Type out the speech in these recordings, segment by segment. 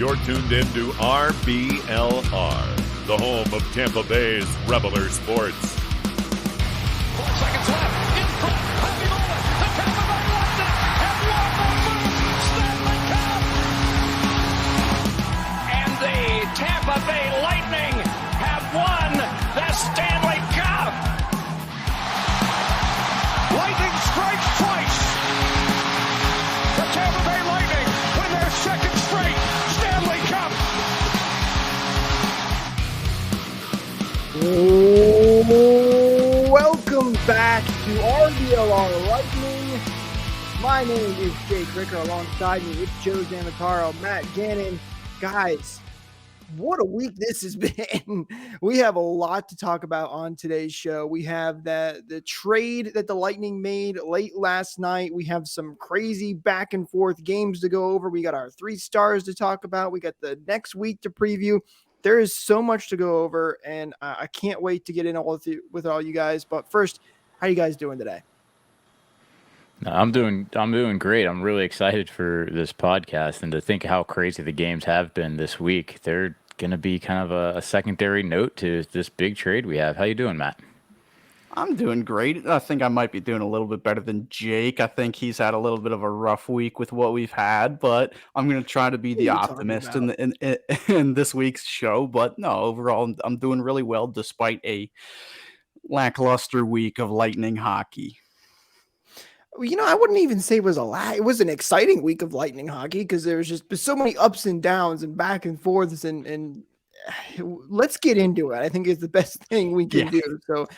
You're tuned in to RBLR, the home of Tampa Bay's RBLR Sports. 4 seconds left. In front. Happy moment. The Tampa Bay Lightning have won the first Stanley Cup. And the Tampa Bay Lightning have won the Stanley Cup. Lightning strikes twice. The Tampa Bay Lightning win their second straight Stanley Cup. Welcome back to RBLR Lightning. My name is Jake Ricker. Alongside me, it's Joe Zanataro, Matt Gannon. Guys, what a week this has been. We have a lot to talk about on today's show. We have the trade that the Lightning made late last night. We have some crazy back and forth games to go over. We got our 3 stars to talk about. We got the next week to preview. There is so much to go over, and I can't wait to get in with all you guys. But first, how you guys doing today? No, I'm doing great. I'm really excited for this podcast and to think how crazy the games have been this week. They're going to be kind of a secondary note to this big trade we have. How you doing, Matt? I'm doing great. I think I might be doing a little bit better than Jake. I think he's had a little bit of a rough week with what we've had, but I'm going to try to be the optimist in this week's show. But no, overall, I'm doing really well despite a lackluster week of Lightning hockey. You know, I wouldn't even say it was it was an exciting week of Lightning hockey because there's so many ups and downs and back and forths and let's get into it. I think it's the best thing we can do. So,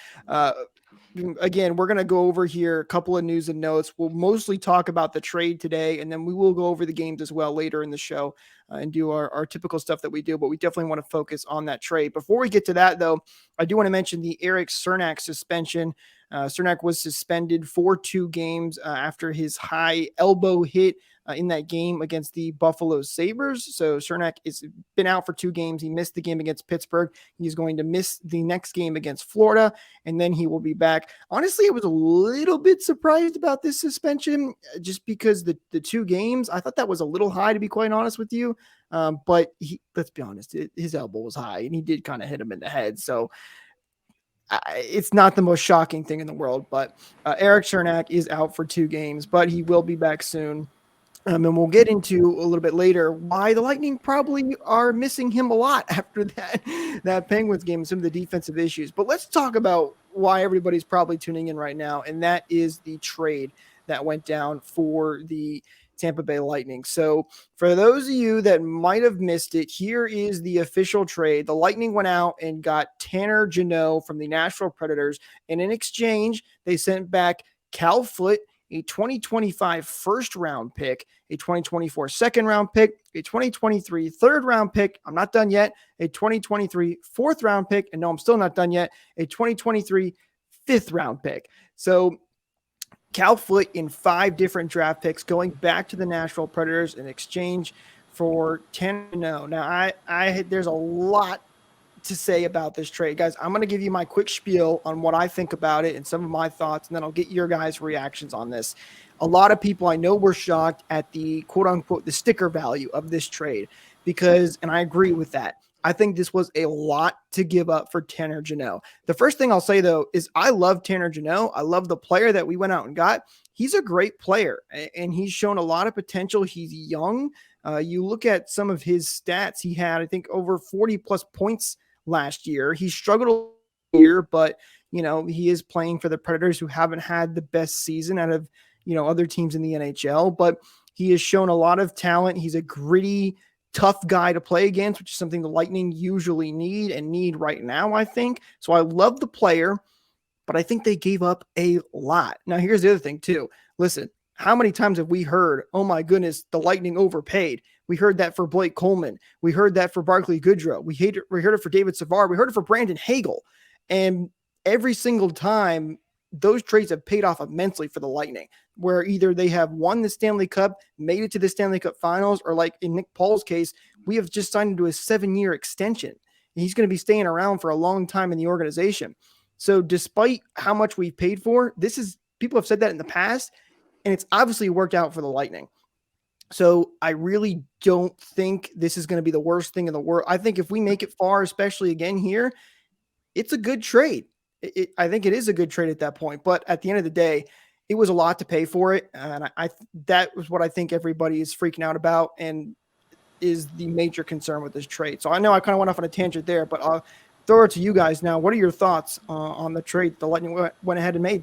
again, we're going to go over here a couple of news and notes. We'll mostly talk about the trade today, and then we will go over the games as well later in the show and do our typical stuff that we do, but we definitely want to focus on that trade. Before we get to that, though, I do want to mention the Erik Cernak suspension. Cernak was suspended for 2 games after his high elbow hit in that game against the Buffalo Sabres. So Cernak has been out for 2 games. He missed the game against Pittsburgh. He's going to miss the next game against Florida, and then he will be back. Honestly, I was a little bit surprised about this suspension just because the 2 games, I thought that was a little high, to be quite honest with you. But let's be honest, his elbow was high, and he did kind of hit him in the head. So it's not the most shocking thing in the world, but Erik Cernak is out for 2 games, but he will be back soon. And we'll get into a little bit later why the Lightning probably are missing him a lot after that Penguins game and some of the defensive issues. But let's talk about why everybody's probably tuning in right now, and that is the trade that went down for the Tampa Bay Lightning. So for those of you that might have missed it, here is the official trade. The Lightning went out and got Tanner Jeannot from the Nashville Predators, and in exchange, they sent back Cal Foote, a 2025 first-round pick, a 2024 second-round pick, a 2023 third-round pick. I'm not done yet. A 2023 fourth-round pick, and no, I'm still not done yet. A 2023 fifth-round pick. So Cal Foote in 5 different draft picks going back to the Nashville Predators in exchange for Tanner Jeannot. Now, there's a lot to say about this trade, guys. I'm going to give you my quick spiel on what I think about it and some of my thoughts, and then I'll get your guys' reactions on this. A lot of people I know were shocked at the quote unquote the sticker value of this trade because, and I agree with that, I think this was a lot to give up for Tanner Jeannot. The first thing I'll say, though, is I love Tanner Jeannot. I love the player that we went out and got. He's a great player, and he's shown a lot of potential. He's young. You look at some of his stats. He had, I think, over 40-plus points last year. He struggled a year, but, you know, he is playing for the Predators, who haven't had the best season out of, you know, other teams in the NHL. But he has shown a lot of talent. He's a gritty, tough guy to play against, which is something the Lightning usually need right now, I think. So I love the player, but I think they gave up a lot. Now, here's the other thing, too. Listen, how many times have we heard, oh my goodness, the Lightning overpaid? We heard that for Blake Coleman. We heard that for Barclay Goodrow. We heard it for David Savard. We heard it for Brandon Hagel. And every single time, those trades have paid off immensely for the Lightning, where either they have won the Stanley Cup, made it to the Stanley Cup Finals, or like in Nick Paul's case, we have just signed into a 7-year extension. And he's going to be staying around for a long time in the organization. So despite how much we've paid for, people have said that in the past, and it's obviously worked out for the Lightning. So I really don't think this is going to be the worst thing in the world. I think if we make it far, especially again here, it's a good trade. I think it is a good trade at that point. But at the end of the day, it was a lot to pay for it. And that was what I think everybody is freaking out about and is the major concern with this trade. So I know I kind of went off on a tangent there, but I'll throw it to you guys now. What are your thoughts on the trade the Lightning went ahead and made?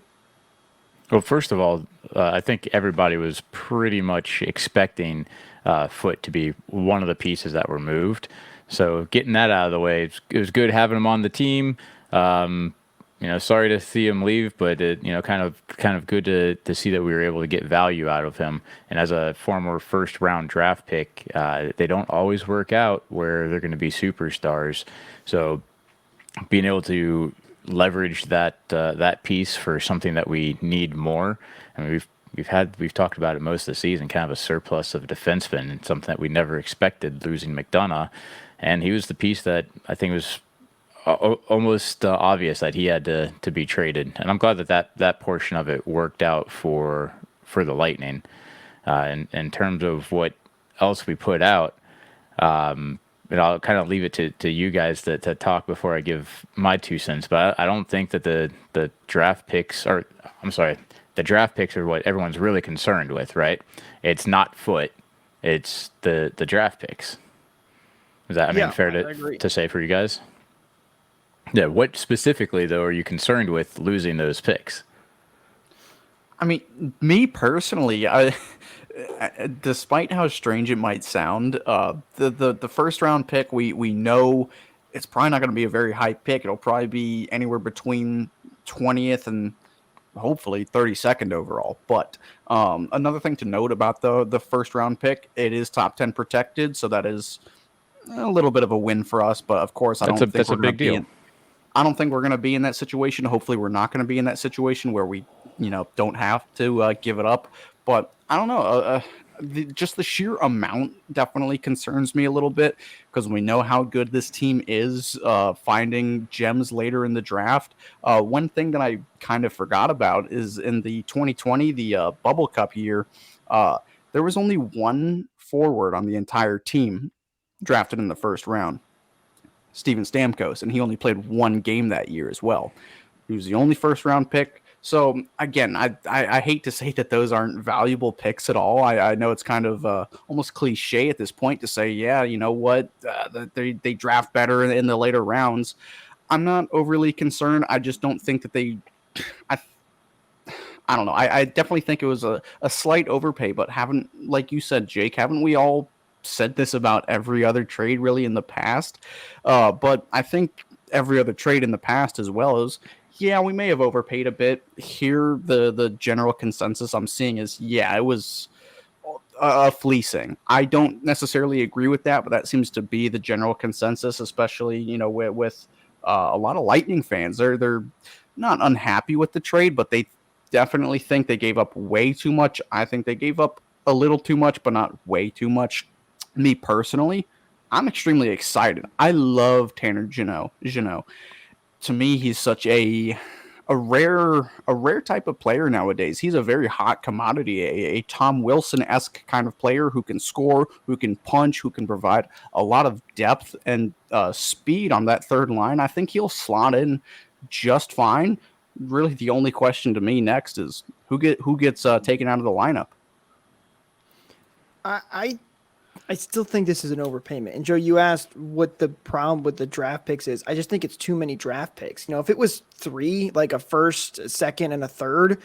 Well, first of all, I think everybody was pretty much expecting Foot to be one of the pieces that were moved. So getting that out of the way, it was good having him on the team. Sorry to see him leave, but kind of good to see that we were able to get value out of him. And as a former first round draft pick, they don't always work out where they're going to be superstars. So being able to leverage that piece for something that we need more. I mean, we've talked about it most of the season, kind of a surplus of defensemen, and something that we never expected, losing McDonough, and he was the piece that I think was almost obvious that he had to be traded, and I'm glad that portion of it worked out for the Lightning. In terms of what else we put out, and I'll kind of leave it to you guys to talk before I give my 2 cents. But I don't think that the draft picks are, the draft picks are what everyone's really concerned with, right? It's not Foot, it's the draft picks. Is that, fair to say for you guys? Yeah. What specifically, though, are you concerned with losing those picks? I mean, me personally, despite how strange it might sound, the first round pick, we know it's probably not going to be a very high pick. It'll probably be anywhere between 20th and hopefully 32nd overall. But another thing to note about the first round pick, it is top 10 protected, so that is a little bit of a win for us. But of course, that's a big deal. I don't think we're going to be in that situation. Hopefully, we're not going to be in that situation where we, don't have to give it up. But I don't know. Just the sheer amount definitely concerns me a little bit, because we know how good this team is finding gems later in the draft. One thing that I kind of forgot about is in the 2020, the Bubble Cup year, there was only one forward on the entire team drafted in the first round, Steven Stamkos, and he only played one game that year as well. He was the only first round pick. So again, I hate to say that those aren't valuable picks at all. I know it's kind of almost cliche at this point to say, yeah, you know what, they draft better in the later rounds. I'm not overly concerned. I just don't think that I don't know. I definitely think it was a slight overpay, but like you said, Jake, haven't we all said this about every other trade really in the past? But I think every other trade in the past as well is, yeah, we may have overpaid a bit. Here, the general consensus I'm seeing is, yeah, it was a fleecing. I don't necessarily agree with that, but that seems to be the general consensus, especially, with a lot of Lightning fans. They're not unhappy with the trade, but they definitely think they gave up way too much. I think they gave up a little too much, but not way too much. Me personally, I'm extremely excited. I love Tanner Jeannot. To me, he's such a rare type of player nowadays. He's a very hot commodity, a Tom Wilson-esque kind of player who can score, who can punch, who can provide a lot of depth and speed on that third line. I think he'll slot in just fine. Really, the only question to me next is who gets taken out of the lineup. I still think this is an overpayment. And Joe, you asked what the problem with the draft picks is. I just think it's too many draft picks. If it was 3, like a first, a second, and a third,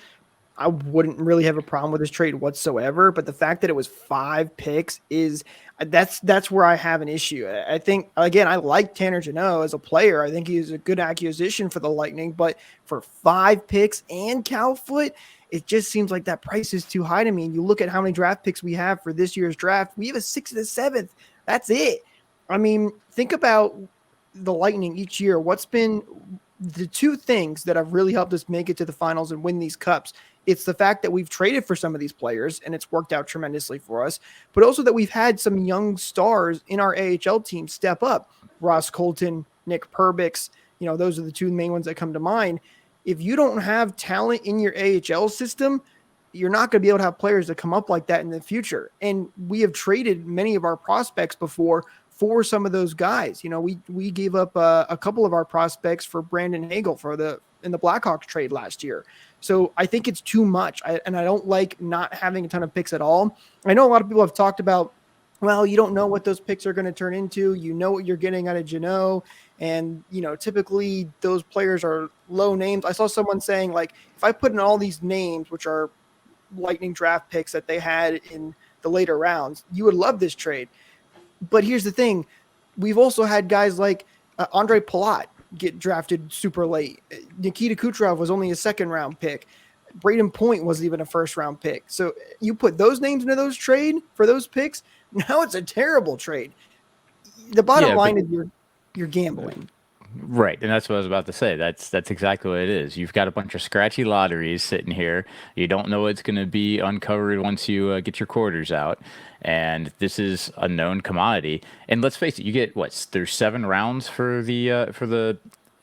I wouldn't really have a problem with this trade whatsoever. But the fact that it was 5 picks that's where I have an issue. I think, again, I like Tanner Jeannot as a player. I think he's a good acquisition for the Lightning. But for 5 picks and Cal Foot, it just seems like that price is too high to me. And you look at how many draft picks we have for this year's draft. We have a 6th and a 7th. That's it. I mean, think about the Lightning each year. What's been the 2 things that have really helped us make it to the finals and win these cups? It's the fact that we've traded for some of these players, and it's worked out tremendously for us, but also that we've had some young stars in our AHL team step up. Ross Colton, Nick Perbix, those are the 2 main ones that come to mind. If you don't have talent in your AHL system, you're not going to be able to have players that come up like that in the future. And we have traded many of our prospects before for some of those guys. You know, we gave up a couple of our prospects for Brandon Hagel in the Blackhawks trade last year. So I think it's too much. And I don't like not having a ton of picks at all. I know a lot of people have talked about, well, you don't know what those picks are going to turn into. You know what you're getting out of Jeannot. And, you know, typically those players are low names. I saw someone saying, like, if I put in all these names, which are Lightning draft picks that they had in the later rounds, you would love this trade. But here's the thing. We've also had guys like Andre Palat get drafted super late. Nikita Kucherov was only a second-round pick. Braden Point wasn't even a first-round pick. So you put those names into those trade for those picks, now it's a terrible trade. The bottom line is you're gambling. Right, and that's what I was about to say. That's exactly what it is. You've got a bunch of scratchy lotteries sitting here. You don't know what's going to be uncovered once you get your quarters out, and this is a known commodity. And let's face it, you get there's 7 rounds for the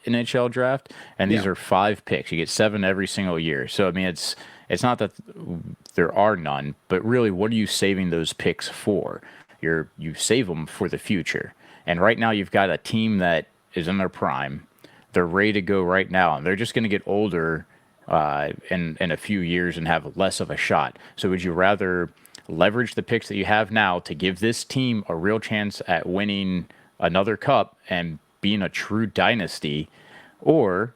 NHL draft, and these are 5 picks. You get 7 every single year. So I mean, it's not that there are none, but really, what are you saving those picks for? You save them for the future. And right now, you've got a team that is in their prime. They're ready to go right now, and they're just going to get older in a few years and have less of a shot. So would you rather leverage the picks that you have now to give this team a real chance at winning another cup and being a true dynasty, or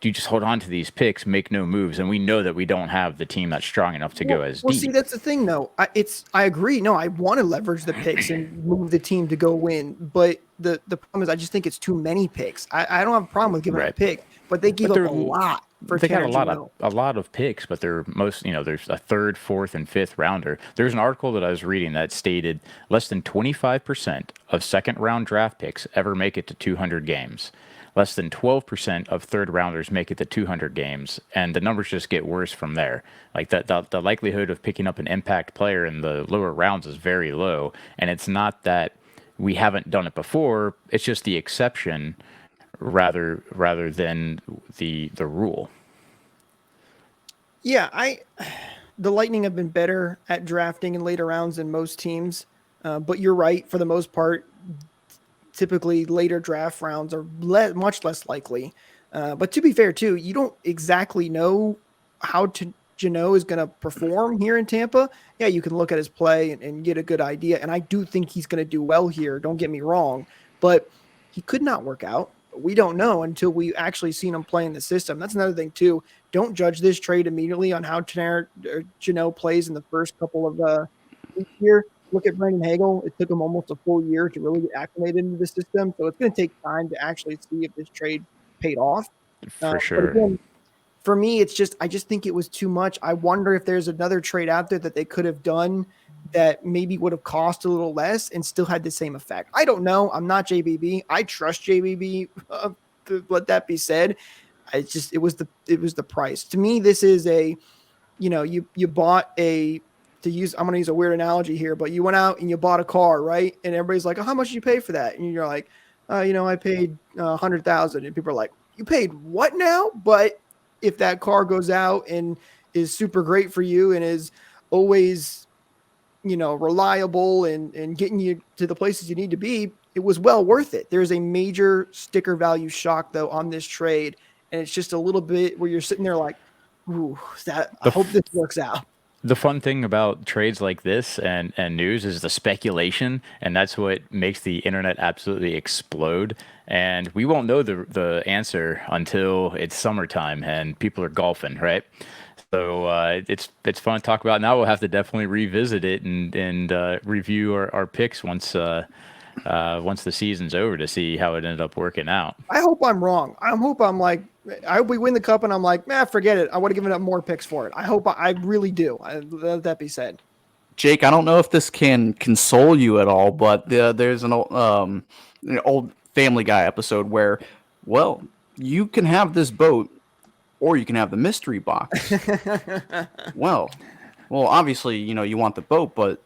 do you just hold on to these picks, make no moves, and we know that we don't have the team that's strong enough to go as deep? See, that's the thing, though. I agree. No, I want to leverage the picks and move the team to go win, but the problem is I just think it's too many picks. I don't have a problem with giving up a pick, but they give up a lot for they got Jeannot. a lot of picks, but they're most, there's a 3rd, 4th, and 5th rounder. There's an article that I was reading that stated less than 25% of second-round draft picks ever make it to 200 games. Less than 12% of third rounders make it to 200 games, and the numbers just get worse from there. Like the likelihood of picking up an impact player in the lower rounds is very low, and it's not that we haven't done it before. It's just the exception rather than the rule. Yeah, the Lightning have been better at drafting in later rounds than most teams, but you're right. For the most part, typically later draft rounds are much less likely. But to be fair, too, you don't exactly know how Jeannot is going to perform here in Tampa. Yeah, you can look at his play and get a good idea. And I do think he's going to do well here. Don't get me wrong. But he could not work out. We don't know until we actually seen him play in the system. That's another thing, too. Don't judge this trade immediately on how Jeannot plays in the first couple of weeks here. Look at Brandon Hagel. It took him almost a full year to really get acclimated into the system. So it's going to take time to actually see if this trade paid off. For sure. But again, for me, I just think it was too much. I wonder if there's another trade out there that they could have done that maybe would have cost a little less and still had the same effect. I don't know. I'm not JBB. I trust JBB. To let that be said. It was the price. To me, this is you bought I'm going to use a weird analogy here, but you went out and you bought a car, right? And everybody's like, oh, how much did you pay for that? And you're like, I paid $100,000. And people are like, you paid what now? But if that car goes out and is super great for you and is always, reliable and getting you to the places you need to be, it was well worth it. There's a major sticker value shock, though, on this trade. And it's just a little bit where you're sitting there like, ooh, I hope this works out. The fun thing about trades like this and news is the speculation, and that's what makes the internet absolutely explode. And we won't know the answer until it's summertime and people are golfing, right? So it's fun to talk about. Now we'll have to definitely revisit it and review our picks once the season's over to see how it ended up working out. I hope I'm wrong. I hope we win the cup and I'm like, forget it. I would have given up more picks for it. I really do. Let that be said. Jake, I don't know if this can console you at all, but there's an old Family Guy episode where, well, you can have this boat or you can have the mystery box. well, obviously, you want the boat, but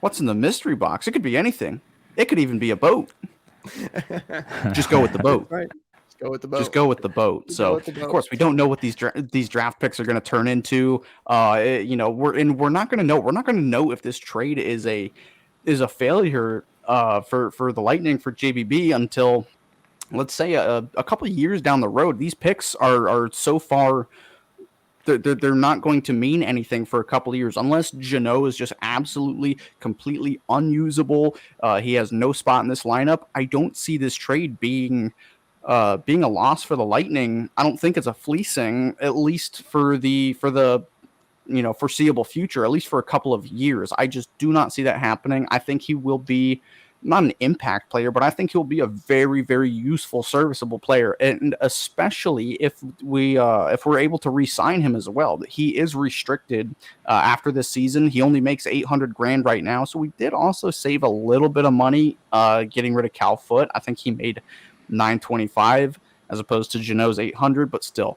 what's in the mystery box? It could be anything. It could even be a boat. Just go with the boat. Right. Go with the boat. Just go with the boat. So with the boat. of course we don't know what these draft picks are going to turn into. We're not going to know. We're not going to know if this trade is a failure for the Lightning for JBB until, let's say, a couple of years down the road. These picks are so far. They're not going to mean anything for a couple of years unless Jeannot is just absolutely, completely unusable. He has no spot in this lineup. I don't see this trade being a loss for the Lightning. I don't think it's a fleecing, at least for the foreseeable future, at least for a couple of years. I just do not see that happening. I think he will be not an impact player, but I think he'll be a very, very useful, serviceable player, and especially if we're able to re-sign him as well. He is restricted after this season. He only makes $800,000 right now, so we did also save a little bit of money getting rid of Cal Foot. I think he made $925 as opposed to Jeannot's $800, but still.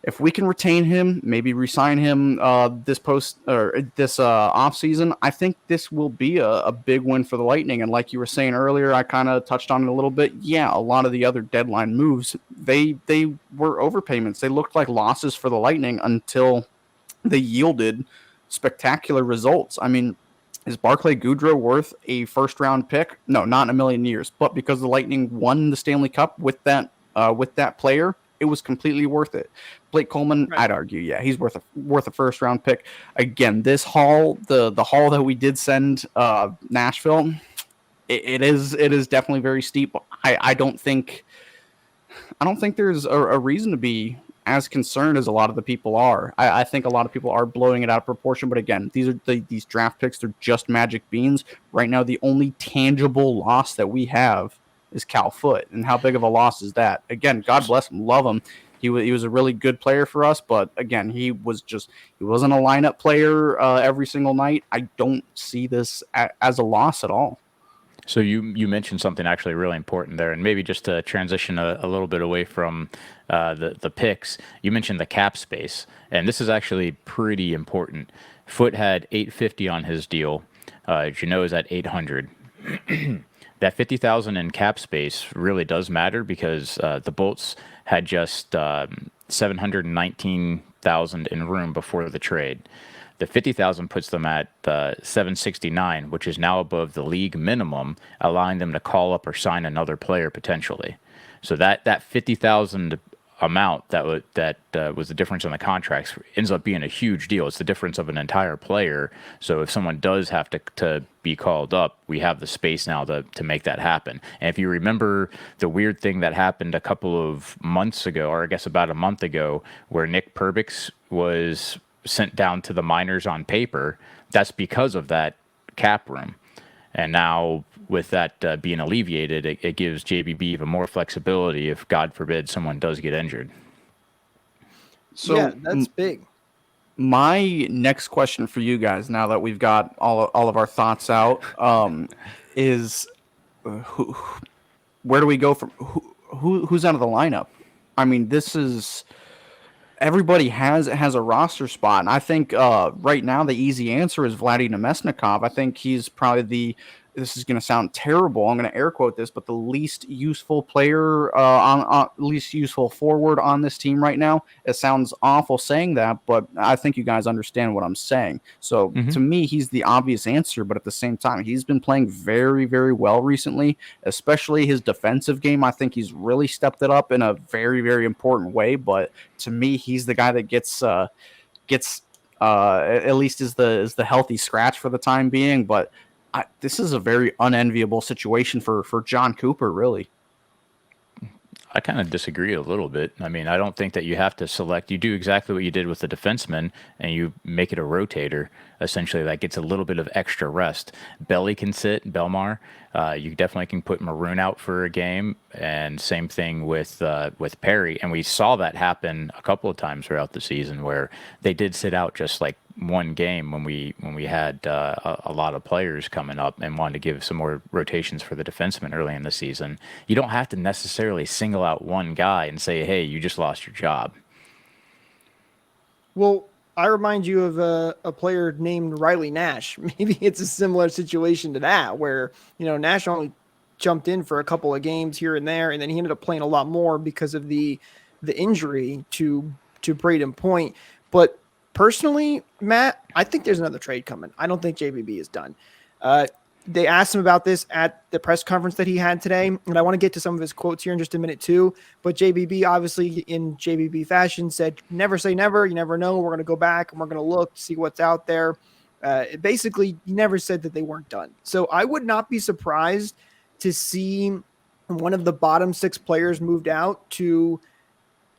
If we can retain him, maybe re-sign him this off season, I think this will be a big win for the Lightning. And like you were saying earlier, I kind of touched on it a little bit. Yeah, a lot of the other deadline moves, they were overpayments. They looked like losses for the Lightning until they yielded spectacular results. I mean, is Barclay Goodrow worth a first-round pick? No, not in a million years. But because the Lightning won the Stanley Cup with that player, it was completely worth it. Blake Coleman, right. I'd argue, yeah, he's worth a first round pick. Again, this haul, the haul that we did send Nashville, it is definitely very steep. I don't think there's a reason to be as concerned as a lot of the people are. I think a lot of people are blowing it out of proportion, but again, these draft picks, they're just magic beans. Right now, the only tangible loss that we have is Cal Foot, and how big of a loss is that? Again, God bless him, love him. He was a really good player for us, but again, he wasn't a lineup player every single night. I don't see this as a loss at all. So you mentioned something actually really important there, and maybe just to transition a little bit away from the picks, you mentioned the cap space, and this is actually pretty important. Foot had $850 on his deal. Jeannot is at $800. That $50,000 in cap space really does matter because the Bolts had just $719,000 in room before the trade. The $50,000 puts them at $769,000, which is now above the league minimum, allowing them to call up or sign another player potentially. So that $50,000 amount that was the difference in the contracts ends up being a huge deal. It's the difference of an entire player. So if someone does have to be called up, we have the space now to make that happen. And if you remember the weird thing that happened a couple of months ago, or I guess about a month ago, where Nick Perbix was sent down to the minors on paper, that's because of that cap room. And now with that being alleviated, it gives JBB even more flexibility if, God forbid, someone does get injured. So yeah, that's big. My next question for you guys, now that we've got all of our thoughts out, is where do we go from who's out of the lineup? I mean, this is everybody has a roster spot, and I think right now the easy answer is Vladimir Namestnikov. I think he's probably this is going to sound terrible, I'm going to air quote this, but the least useful player, least useful forward on this team right now. It sounds awful saying that, but I think you guys understand what I'm saying. So to me, he's the obvious answer, but at the same time, he's been playing very, very well recently, especially his defensive game. I think he's really stepped it up in a very, very important way, but to me, he's the guy that gets at least is the healthy scratch for the time being, but this is a very unenviable situation for John Cooper, really. I kind of disagree a little bit. I mean, I don't think that you have to select. You do exactly what you did with the defenseman, and you make it a rotator. Essentially, that gets a little bit of extra rest. Belly can sit, Belmar. You definitely can put Maroon out for a game, and same thing with Perry. And we saw that happen a couple of times throughout the season, where they did sit out just like one game when we had a lot of players coming up and wanted to give some more rotations for the defensemen early in the season. You don't have to necessarily single out one guy and say, hey, you just lost your job. Well, I remind you of a player named Riley Nash. Maybe it's a similar situation to that, where Nash only jumped in for a couple of games here and there, and then he ended up playing a lot more because of the injury to Braden Point. But personally, Matt, I think there's another trade coming. I don't think JBB is done. They asked him about this at the press conference that he had today, and I want to get to some of his quotes here in just a minute too. But JBB, obviously in JBB fashion, said, "Never say never. You never know. We're going to go back and we're going to look, see what's out there." Basically, he never said that they weren't done. So I would not be surprised to see one of the bottom 6 players moved out to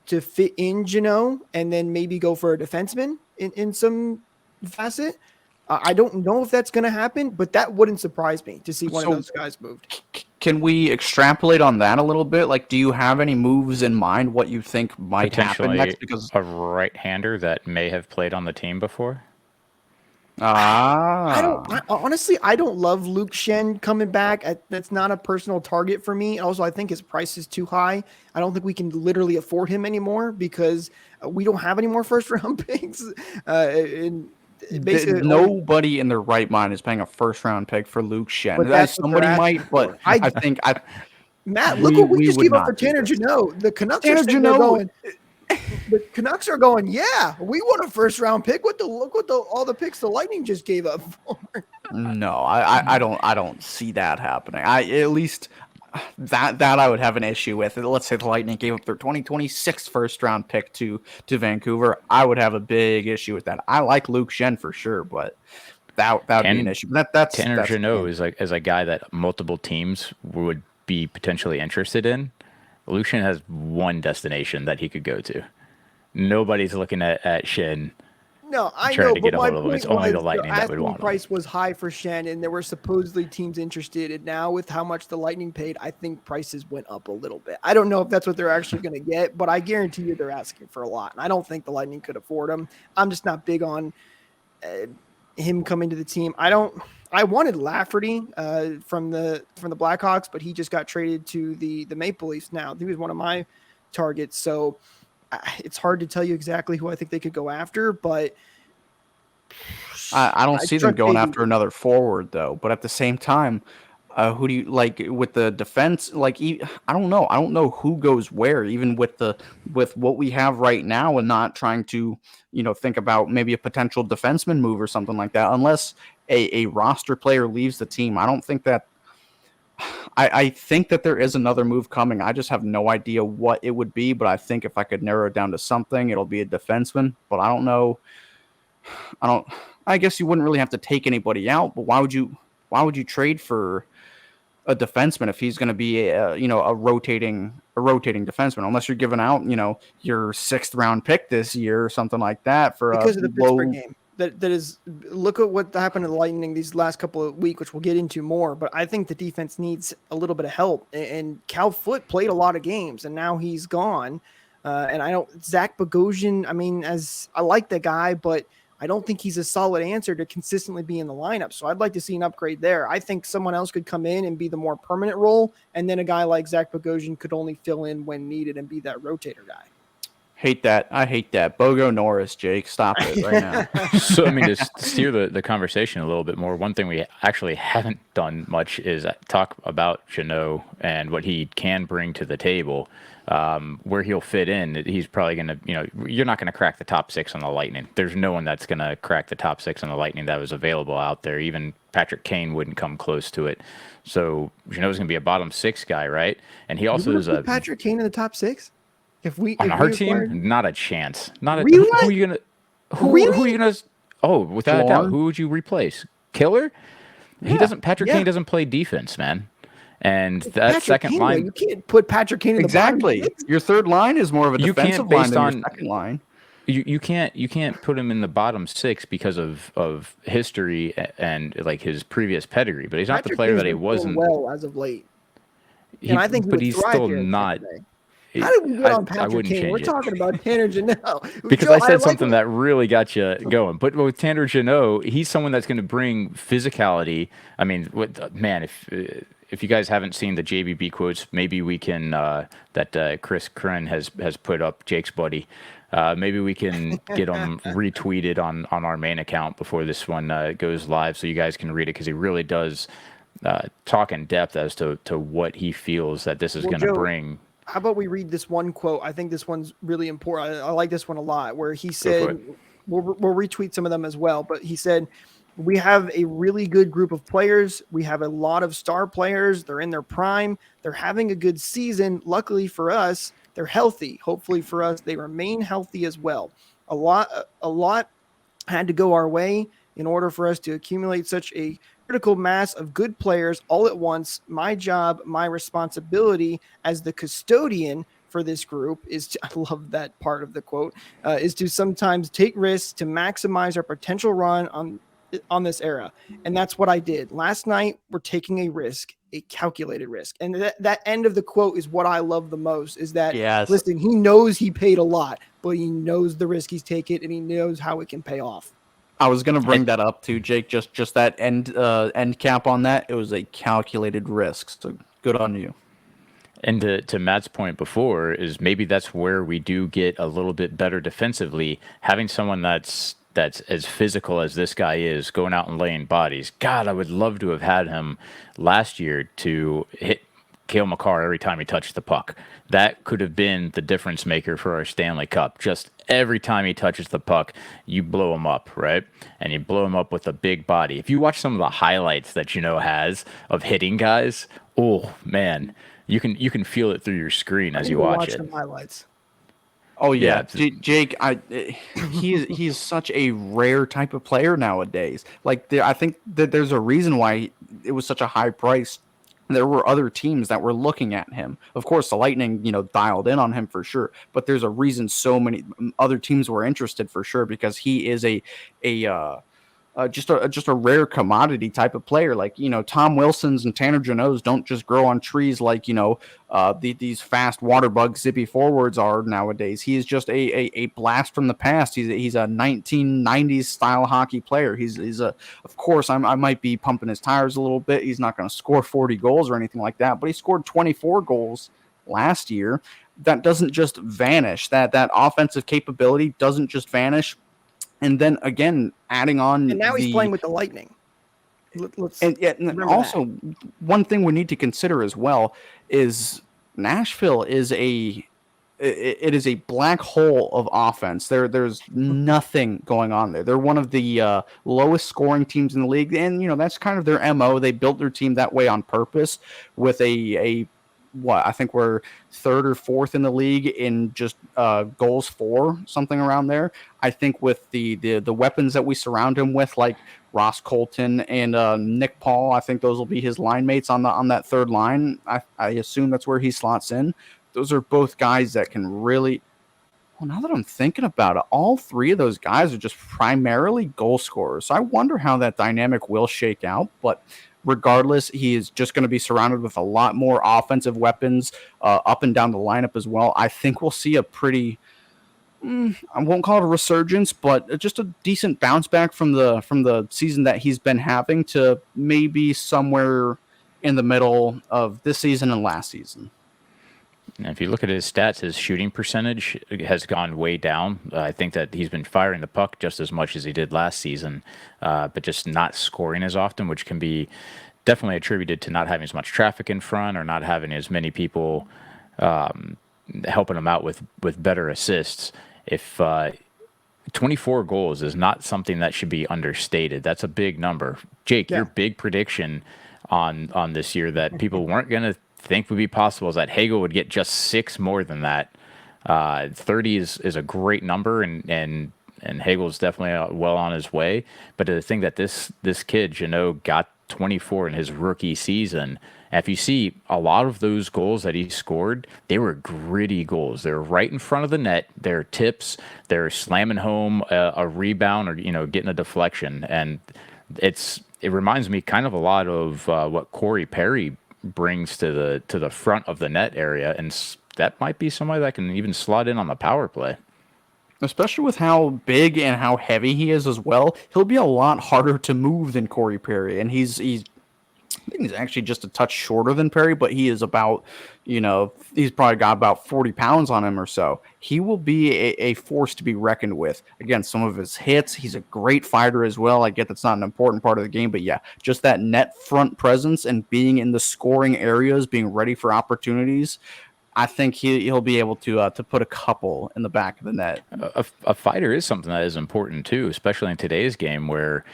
fit in Jeannot and then maybe go for a defenseman in some facet. I don't know if that's going to happen, but that wouldn't surprise me to see one of those guys moved. Can we extrapolate on that a little bit? Like, do you have any moves in mind what you think might happen next? Because a right-hander that may have played on the team before. Honestly, I don't love Luke Schenn coming back. That's not a personal target for me. Also, I think his price is too high. I don't think we can literally afford him anymore because we don't have any more first-round picks. Basically, nobody in their right mind is paying a first-round pick for Luke Schenn. Somebody might, but I think Matt, look what we just gave up for Tanner Jeannot. The Canucks are going. The Canucks are going. Yeah, we want a first-round pick. Look what all the picks the Lightning just gave up for. No, I don't see that happening. At least that I would have an issue with. Let's say the Lightning gave up their 2026 first-round pick to Vancouver. I would have a big issue with that. I like Luke Schenn for sure, but that would be an issue. That's Tanner Jeannot is a guy that multiple teams would be potentially interested in. Luke Schenn has one destination that he could go to. Nobody's looking at Schenn. No, I know, but my point it's only the Lightning that would want him. The price was high for Schenn, and there were supposedly teams interested. And now, with how much the Lightning paid, I think prices went up a little bit. I don't know if that's what they're actually going to get, but I guarantee you they're asking for a lot. And I don't think the Lightning could afford him. I'm just not big on him coming to the team. I wanted Lafferty from the Blackhawks, but he just got traded to the Maple Leafs now. He was one of my targets, so it's hard to tell you exactly who I think they could go after, but I don't see them going after another forward though. But at the same time, who do you like with the defense? Like, I don't know. I don't know who goes where, even with what we have right now, and not trying to think about maybe a potential defenseman move or something like that. Unless a roster player leaves the team, I don't think that. I think that there is another move coming. I just have no idea what it would be, but I think if I could narrow it down to something, it'll be a defenseman. But I don't know. I guess you wouldn't really have to take anybody out, but why would you trade for a defenseman if he's going to be a rotating defenseman? Unless you're giving out your 6th round pick this year or something like that for because of the Pittsburgh game. That is, look at what happened to the Lightning these last couple of weeks, which we'll get into more. But I think the defense needs a little bit of help. And Cal Foote played a lot of games, and now he's gone. And I don't Zach Bogosian. I mean, as I like the guy, but I don't think he's a solid answer to consistently be in the lineup. So I'd like to see an upgrade there. I think someone else could come in and be the more permanent role, and then a guy like Zach Bogosian could only fill in when needed and be that rotator guy. Hate that. I hate that. Bogo Norris, Jake. Stop it right now. So, I mean, to steer the conversation a little bit more, one thing we actually haven't done much is talk about Jeannot and what he can bring to the table, where he'll fit in. He's probably going to, you're not going to crack the top 6 on the Lightning. There's no one that's going to crack the top 6 on the Lightning that was available out there. Even Patrick Kane wouldn't come close to it. So, Jeannot's going to be a bottom 6 guy, right? And he also is a Patrick Kane in the top 6. On our team, not a chance. Really? Who are you gonna? Who are you gonna? Oh, without a doubt, who would you replace? Killer? Yeah. He doesn't. Patrick Kane doesn't play defense, man. And that Patrick second Kane, line, you can't put Patrick Kane in the exactly. bottom. Your third line is more of a defensive line than your second line. You can't put him in the bottom 6 because of history and like his previous pedigree. But he's not the player that he wasn't. Well, as of late, and I think, but he's still not. How did we get on Patrick Kane? We're talking about Tanner Jeannot. Because I said something that really got you going. But with Tanner Jeannot, he's someone that's going to bring physicality. I mean, if you guys haven't seen the JBB quotes, maybe we can that Chris Kren has put up, Jake's buddy. Maybe we can get them retweeted on our main account before this one goes live, so you guys can read it, because he really does talk in depth as to what he feels that this is going to Joe, bring. how about we read this one quote? I think this one's really important. I like this one a lot, where he Go for said, it. we'll retweet some of them as well, but he said, we have a really good group of players. We have a lot of star players. They're in their prime. They're having a good season. Luckily for us, they're healthy. Hopefully for us, they remain healthy as well. A lot had to go our way in order for us to accumulate such a critical mass of good players all at once. My job, my responsibility as the custodian for this group is to, I love that part of the quote, is to sometimes take risks to maximize our potential run on this era. And that's what I did. Last night, we're taking a risk, a calculated risk. And that end of the quote is what I love the most, is that, Yes. listen, he knows he paid a lot, but he knows the risk he's taken and he knows how it can pay off. I was gonna bring that up too, Jake. Just that end cap on that. It was a calculated risk. So good on you. And to Matt's point before, is maybe that's where we do get a little bit better defensively. Having someone that's as physical as this guy is, going out and laying bodies. God, I would love to have had him last year to hit Cale Makar every time he touched the puck. That could have been the difference maker for our Stanley Cup. Just every time he touches the puck, you blow him up, right? And you blow him up with a big body. If you watch some of the highlights that Jeannot has of hitting guys, oh man, you can feel it through your screen as you watch it. Some highlights. Oh yeah, Yeah. Jake. He's such a rare type of player nowadays. Like I think that there's a reason why it was such a high price. There were other teams that were looking at him. Of course, the Lightning, dialed in on him for sure. But there's a reason so many other teams were interested for sure, because he is just a rare commodity type of player. Like, Tom Wilson's and Tanner Jeannot's don't just grow on trees like, these fast water bug zippy forwards are nowadays. He is just a blast from the past. He's a 1990s style hockey player. Of course, I might be pumping his tires a little bit. He's not going to score 40 goals or anything like that, but he scored 24 goals last year. That doesn't just vanish. That offensive capability doesn't just vanish. And then again, adding on, and now he's playing with the Lightning. And also, one thing we need to consider as well is Nashville is it is a black hole of offense. There's nothing going on there. They're one of the lowest scoring teams in the league, and that's kind of their MO. They built their team that way on purpose, with I think we're third or fourth in the league in just goals for, something around there. I think with the weapons that we surround him with, like Ross Colton and Nick Paul, I think those will be his line mates on that third line. I assume that's where he slots in. Those are both guys that can really. Well, now that I'm thinking about it, all three of those guys are just primarily goal scorers. So I wonder how that dynamic will shake out, but. Regardless, he is just going to be surrounded with a lot more offensive weapons up and down the lineup as well. I think we'll see a pretty, I won't call it a resurgence, but just a decent bounce back from the season that he's been having to maybe somewhere in the middle of this season and last season. And if you look at his stats, his shooting percentage has gone way down. I think that he's been firing the puck just as much as he did last season, but just not scoring as often, which can be definitely attributed to not having as much traffic in front or not having as many people helping him out with better assists. If 24 goals is not something that should be understated. That's a big number. Jake, your big prediction on this year that people weren't going to think would be possible is that Hagel would get just 6 more than that. 30 is a great number, and Hagel's definitely well on his way. But to think that this kid, Jeannot, got 24 in his rookie season, and if you see a lot of those goals that he scored, they were gritty goals. They're right in front of the net. They're tips. They're slamming home a rebound or getting a deflection, and it reminds me kind of a lot of what Corey Perry brings to the front of the net area, and that might be somebody that can even slot in on the power play. Especially with how big and how heavy he is as well, he'll be a lot harder to move than Corey Perry, and he's I think he's actually just a touch shorter than Perry, but he is about, he's probably got about 40 pounds on him or so. He will be a force to be reckoned with. Again, some of his hits, he's a great fighter as well. I get that's not an important part of the game, but yeah, just that net front presence and being in the scoring areas, being ready for opportunities. I think he'll be able to put a couple in the back of the net. A fighter is something that is important too, especially in today's game where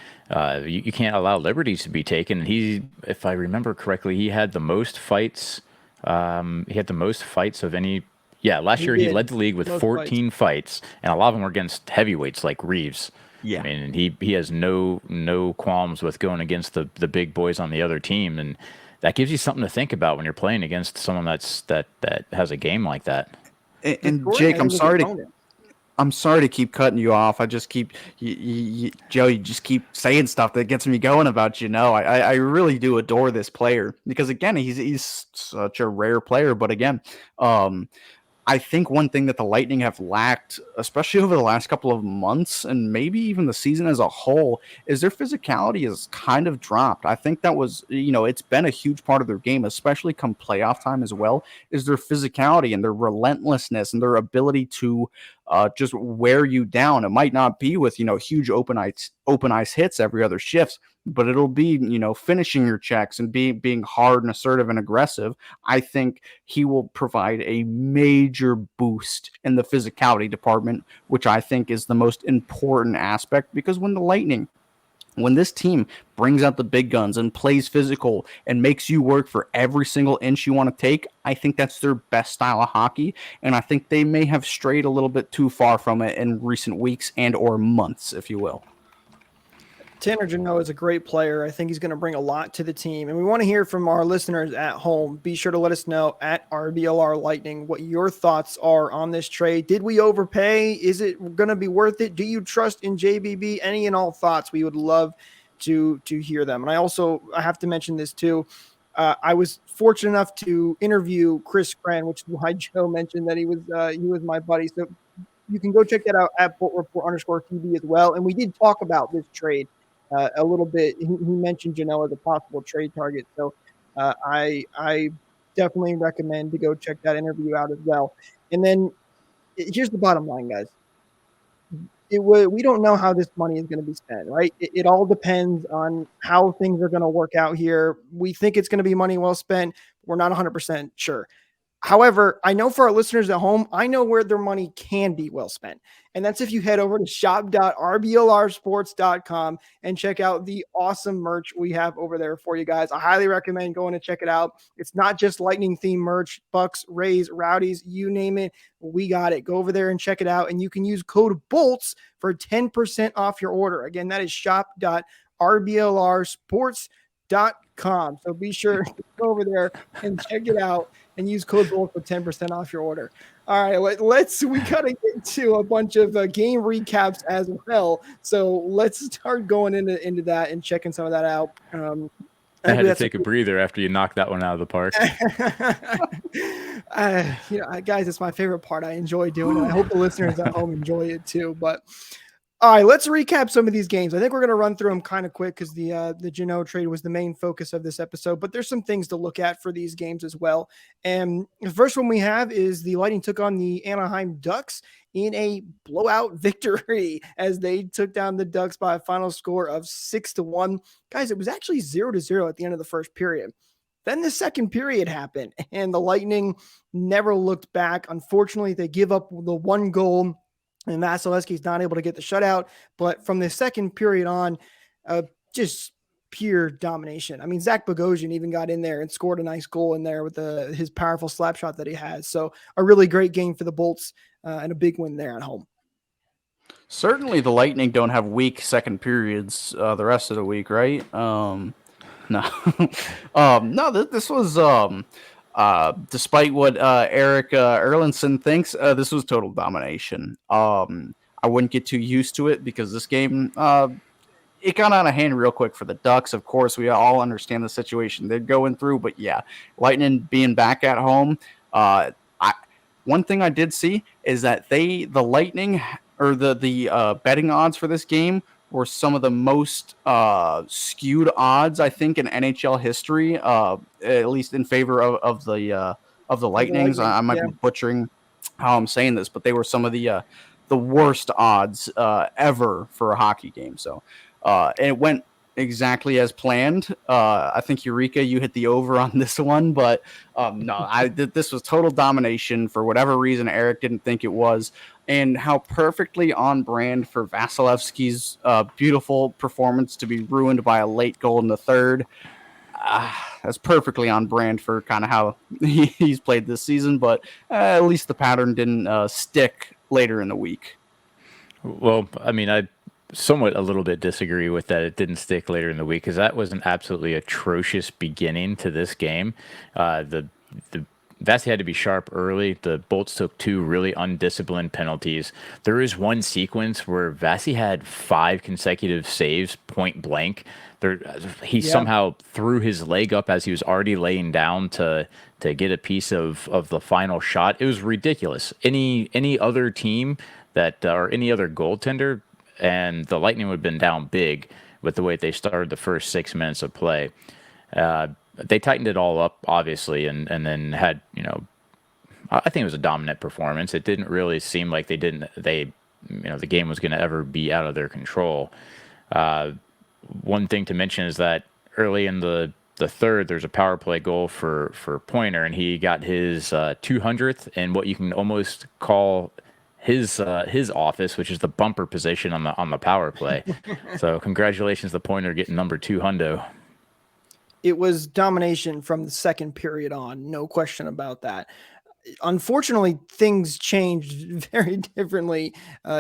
you can't allow liberties to be taken. He, if I remember correctly, he had the most fights. He had the most fights of any. Yeah, last year he led the league with 14 fights, and a lot of them were against heavyweights like Reeves. Yeah, I mean, he has no qualms with going against the big boys on the other team, and that gives you something to think about when you're playing against someone that has a game like that. And Jake, I'm sorry to keep cutting you off. I just keep Joe. You just keep saying stuff that gets me going about Jeannot. I really do adore this player because again, he's such a rare player. But again, I think one thing that the Lightning have lacked, especially over the last couple of months and maybe even the season as a whole, is their physicality has kind of dropped. I think that was, it's been a huge part of their game, especially come playoff time as well, is their physicality and their relentlessness and their ability to just wear you down. It might not be with, huge open ice hits every other shift, but it'll be, finishing your checks and being hard and assertive and aggressive. I think he will provide a major boost in the physicality department, which I think is the most important aspect, because when this team brings out the big guns and plays physical and makes you work for every single inch you want to take, I think that's their best style of hockey. And I think they may have strayed a little bit too far from it in recent weeks and or months, if you will. Tanner Jeannot is a great player. I think he's going to bring a lot to the team. And we want to hear from our listeners at home. Be sure to let us know at RBLR Lightning what your thoughts are on this trade. Did we overpay? Is it going to be worth it? Do you trust in JBB? Any and all thoughts. We would love to hear them. And I have to mention this too. I was fortunate enough to interview Chris Cran, which is why Joe mentioned that he was my buddy. So you can go check that out at @BoltReport_TV as well. And we did talk about this trade a little bit. He mentioned Jeannot as a possible trade target. So I definitely recommend to go check that interview out as well. And then here's the bottom line, guys. We don't know how this money is going to be spent, right? It all depends on how things are going to work out here. We think it's going to be money well spent. We're not 100% sure. However, I know for our listeners at home, I know where their money can be well spent. And that's if you head over to shop.rblrsports.com and check out the awesome merch we have over there for you guys. I highly recommend going to check it out. It's not just Lightning themed merch, Bucks, Rays, Rowdies, you name it. We got it. Go over there and check it out. And you can use code BOLTS for 10% off your order. Again, that is shop.rblrsports.com. So be sure to go over there and check it out and use code BOLTS for 10% off your order. All right, we got to get to a bunch of game recaps as well. So let's start going into that and checking some of that out. I had to take a breather after you knocked that one out of the park. Guys, it's my favorite part. I enjoy doing it. I hope the listeners at home enjoy it too. But all right, let's recap some of these games. I think we're going to run through them kind of quick because the Jeannot trade was the main focus of this episode, but there's some things to look at for these games as well. And the first one we have is the Lightning took on the Anaheim Ducks in a blowout victory as they took down the Ducks by a final score of 6-1. Guys, it was actually 0-0 at the end of the first period. Then the second period happened, and the Lightning never looked back. Unfortunately, they give up the one goal, and Vasilevsky's not able to get the shutout. But from the second period on, just pure domination. I mean, Zach Bogosian even got in there and scored a nice goal in there with his powerful slap shot that he has. So a really great game for the Bolts and a big win there at home. Certainly the Lightning don't have weak second periods the rest of the week, right? No. This was despite what Eric Erlandson thinks, this was total domination. I wouldn't get too used to it because this game it got out of hand real quick for the Ducks. Of course, we all understand the situation they're going through, but yeah, Lightning being back at home. One thing I did see is that the Lightning or the betting odds for this game were some of the most skewed odds, I think, in NHL history, at least in favor of the Lightnings. I might be butchering how I'm saying this, but they were some of the worst odds ever for a hockey game. So it went exactly as planned. I think Eureka, you hit the over on this one, but no, this was total domination for whatever reason. Eric didn't think it was, and how perfectly on brand for Vasilevsky's beautiful performance to be ruined by a late goal in the third. That's perfectly on brand for kind of how he's played this season, but at least the pattern didn't stick later in the week. Well, I mean, I somewhat a little bit disagree with that. It didn't stick later in the week because that was an absolutely atrocious beginning to this game. The Vasy had to be sharp early. The Bolts took 2 really undisciplined penalties. There is one sequence where Vasy had 5 consecutive saves point blank. He somehow threw his leg up as he was already laying down to get a piece of the final shot. It was ridiculous. Any other team or any other goaltender, and the Lightning would have been down big with the way they started the first 6 minutes of play. They tightened it all up, obviously, and then had, I think it was a dominant performance. It didn't really seem like the game was going to ever be out of their control. One thing to mention is that early in the third, there's a power play goal for Pointer, and he got his 200th in what you can almost call his office, which is the bumper position on the power play. So congratulations to Pointer getting number 200. It was domination from the second period on, no question about that. Unfortunately, things changed very differently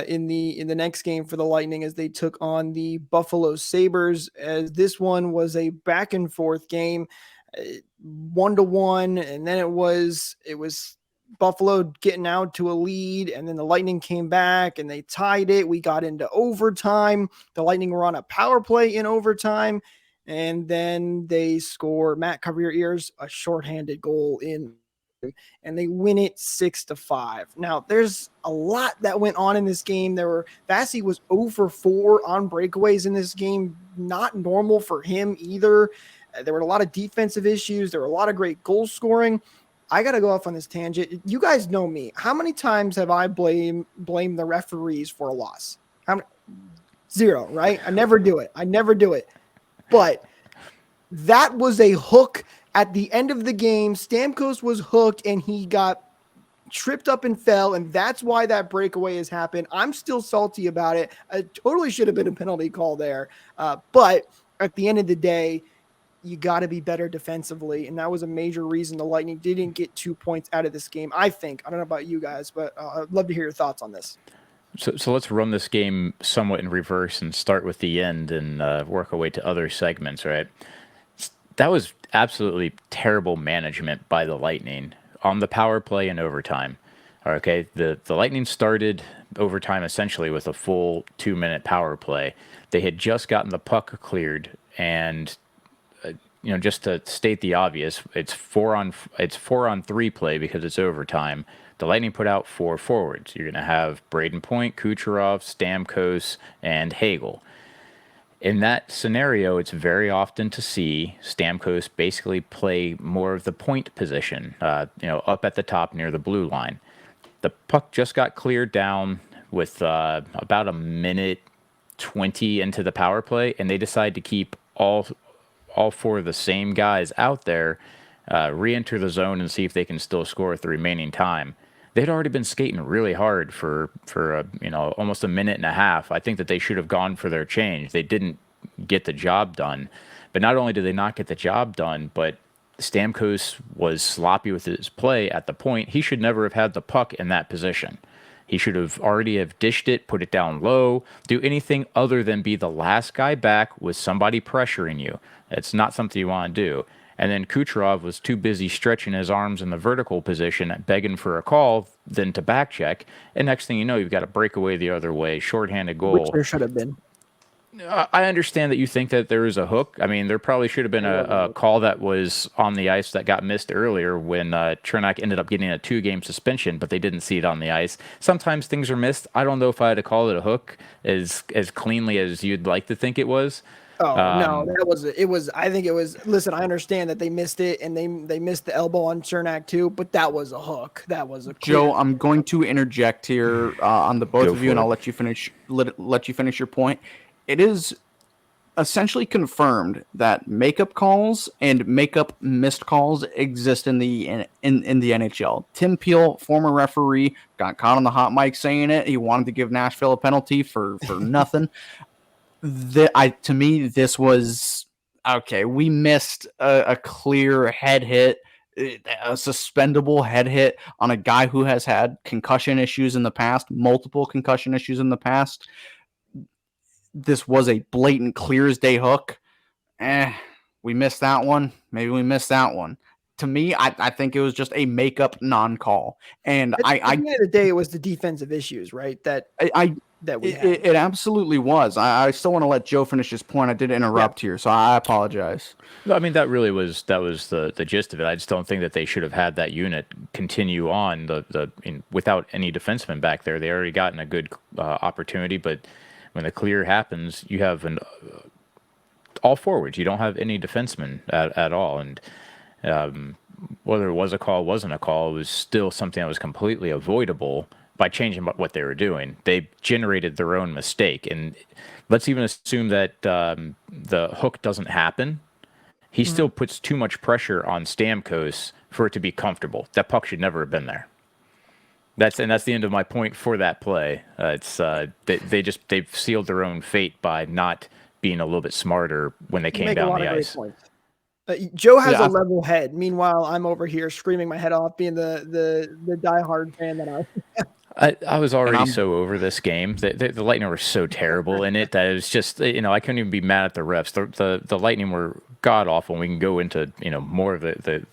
in the next game for the Lightning as they took on the Buffalo Sabres. As this one was a back and forth game, 1-1, and then it was Buffalo getting out to a lead, and then the Lightning came back and they tied it. We got into overtime. The Lightning were on a power play in overtime. And then they score, Matt, cover your ears, a shorthanded goal and they win it 6-5. Now, there's a lot that went on in this game. Vasy was 0 for 4 on breakaways in this game, not normal for him either. There were a lot of defensive issues. There were a lot of great goal scoring. I got to go off on this tangent. You guys know me. How many times have I blamed the referees for a loss? Zero, right? I never do it. But that was a hook at the end of the game. Stamkos was hooked and he got tripped up and fell, and that's why that breakaway has happened. I'm still salty about it. It totally should have been a penalty call there. But at the end of the day, you got to be better defensively, and that was a major reason the Lightning didn't get 2 points out of this game, I think. I don't know about you guys, but I'd love to hear your thoughts on this. So let's run this game somewhat in reverse and start with the end and work our way to other segments, right? That was absolutely terrible management by the Lightning on the power play and overtime. Okay, the Lightning started overtime essentially with a full 2-minute power play. They had just gotten the puck cleared, and just to state the obvious, it's 4-on-3 play because it's overtime. The Lightning put out 4 forwards. You're going to have Braden Point, Kucherov, Stamkos, and Hagel. In that scenario, it's very often to see Stamkos basically play more of the point position, up at the top near the blue line. The puck just got cleared down with about a minute 20 into the power play, and they decide to keep all 4 of the same guys out there, re-enter the zone and see if they can still score with the remaining time. They'd already been skating really hard for almost a minute and a half. I think that they should have gone for their change. They didn't get the job done. But not only did they not get the job done, but Stamkos was sloppy with his play at the point. He should never have had the puck in that position. He should have already have dished it, put it down low, do anything other than be the last guy back with somebody pressuring you. It's not something you want to do. And then Kucherov was too busy stretching his arms in the vertical position, begging for a call, than to back check. And next thing you know, you've got a breakaway the other way, shorthanded goal. Which there should have been. I understand that you think that there is a hook. I mean, there probably should have been a call that was on the ice that got missed earlier when Chernak ended up getting a 2-game suspension, but they didn't see it on the ice. Sometimes things are missed. I don't know if I had to call it a hook as cleanly as you'd like to think it was. Oh no, that was it. Was I think it was. Listen, I understand that they missed it and they missed the elbow on Chernak too, but that was a hook. That was a Joe. I'm going to interject here on the both of you, and it. I'll let you finish. Let you finish your point. It is essentially confirmed that makeup calls and makeup missed calls exist in the NHL. Tim Peel, former referee, got caught on the hot mic saying it. He wanted to give Nashville a penalty for nothing. To me, this was okay. We missed a clear head hit, a suspendable head hit on a guy who has had concussion issues in the past, multiple concussion issues in the past. This was a blatant, clear as day hook. We missed that one. Maybe we missed that one. To me, I think it was just a makeup non-call. And at the end of the day, it was the defensive issues, right? That we had. It absolutely was. I still want to let Joe finish his point. I did interrupt here, so I apologize. No, I mean that was the gist of it. I just don't think that they should have had that unit continue on without any defensemen back there. They already gotten a good opportunity, but when the clear happens, you have all forwards. You don't have any defensemen at all, and whether it was a call, wasn't a call, it was still something that was completely avoidable by changing what they were doing. They generated their own mistake, and let's even assume that the hook doesn't happen. He still puts too much pressure on Stamkos for it to be comfortable. That puck should never have been there. That's the end of my point for that play. They've sealed their own fate by not being a little bit smarter when they came down the ice. Joe has a level head. Meanwhile, I'm over here screaming my head off, being the diehard fan that I am. I was already so over this game. The Lightning were so terrible in it that it was just, I couldn't even be mad at the refs. The Lightning were god awful. And we can go into more of the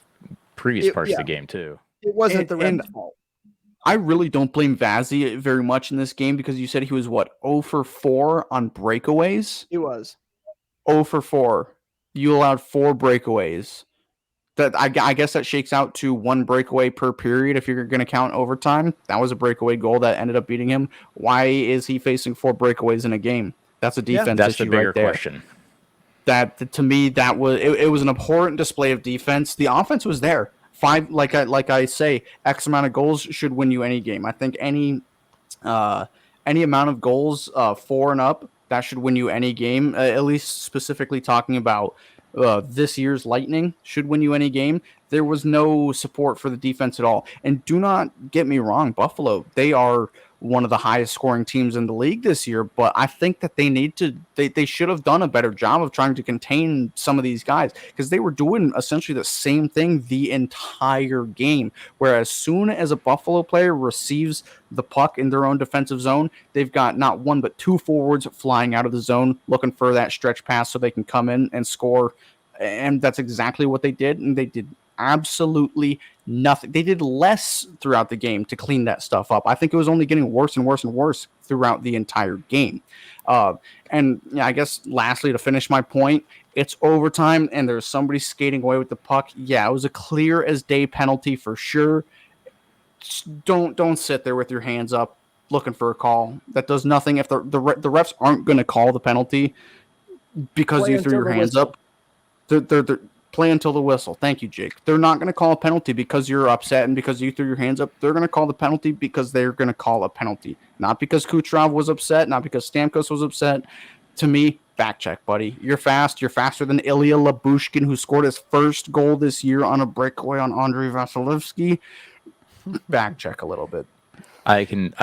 previous parts of the game too. It wasn't the refs' fault. I really don't blame Vasy very much in this game because you said he was 0 for 4 on breakaways. He was 0 for 4. You allowed 4 breakaways. That I guess that shakes out to 1 breakaway per period if you're going to count overtime. That was a breakaway goal that ended up beating him. Why is he facing 4 breakaways in a game? That's a defense that's issue the bigger right there. question. That to me, that was it was an abhorrent display of defense. The offense was there. 5, like I say, X amount of goals should win you any game. I think any amount of goals, 4 and up, that should win you any game. At least specifically talking about this year's Lightning should win you any game. There was no support for the defense at all. And do not get me wrong, Buffalo, they are one of the highest scoring teams in the league this year, but I think that they should have done a better job of trying to contain some of these guys because they were doing essentially the same thing the entire game. Whereas soon as a Buffalo player receives the puck in their own defensive zone, they've got not 1 but 2 forwards flying out of the zone looking for that stretch pass so they can come in and score. And that's exactly what they did, and they did absolutely nothing. They did less throughout the game to clean that stuff up. I think it was only getting worse and worse and worse throughout the entire game. And I guess lastly, to finish my point, it's overtime and there's somebody skating away with the puck. Yeah, it was a clear as day penalty for sure. Just don't sit there with your hands up looking for a call. That does nothing. If the refs aren't going to call the penalty because you threw your hands up, they're play until the whistle. Thank you, Jake. They're not going to call a penalty because you're upset and because you threw your hands up. They're going to call the penalty because they're going to call a penalty. Not because Kucherov was upset, not because Stamkos was upset. To me, back check, buddy. You're fast. You're faster than Ilya Labushkin, who scored his first goal this year on a breakaway on Andrei Vasilevsky. Back check a little bit. I can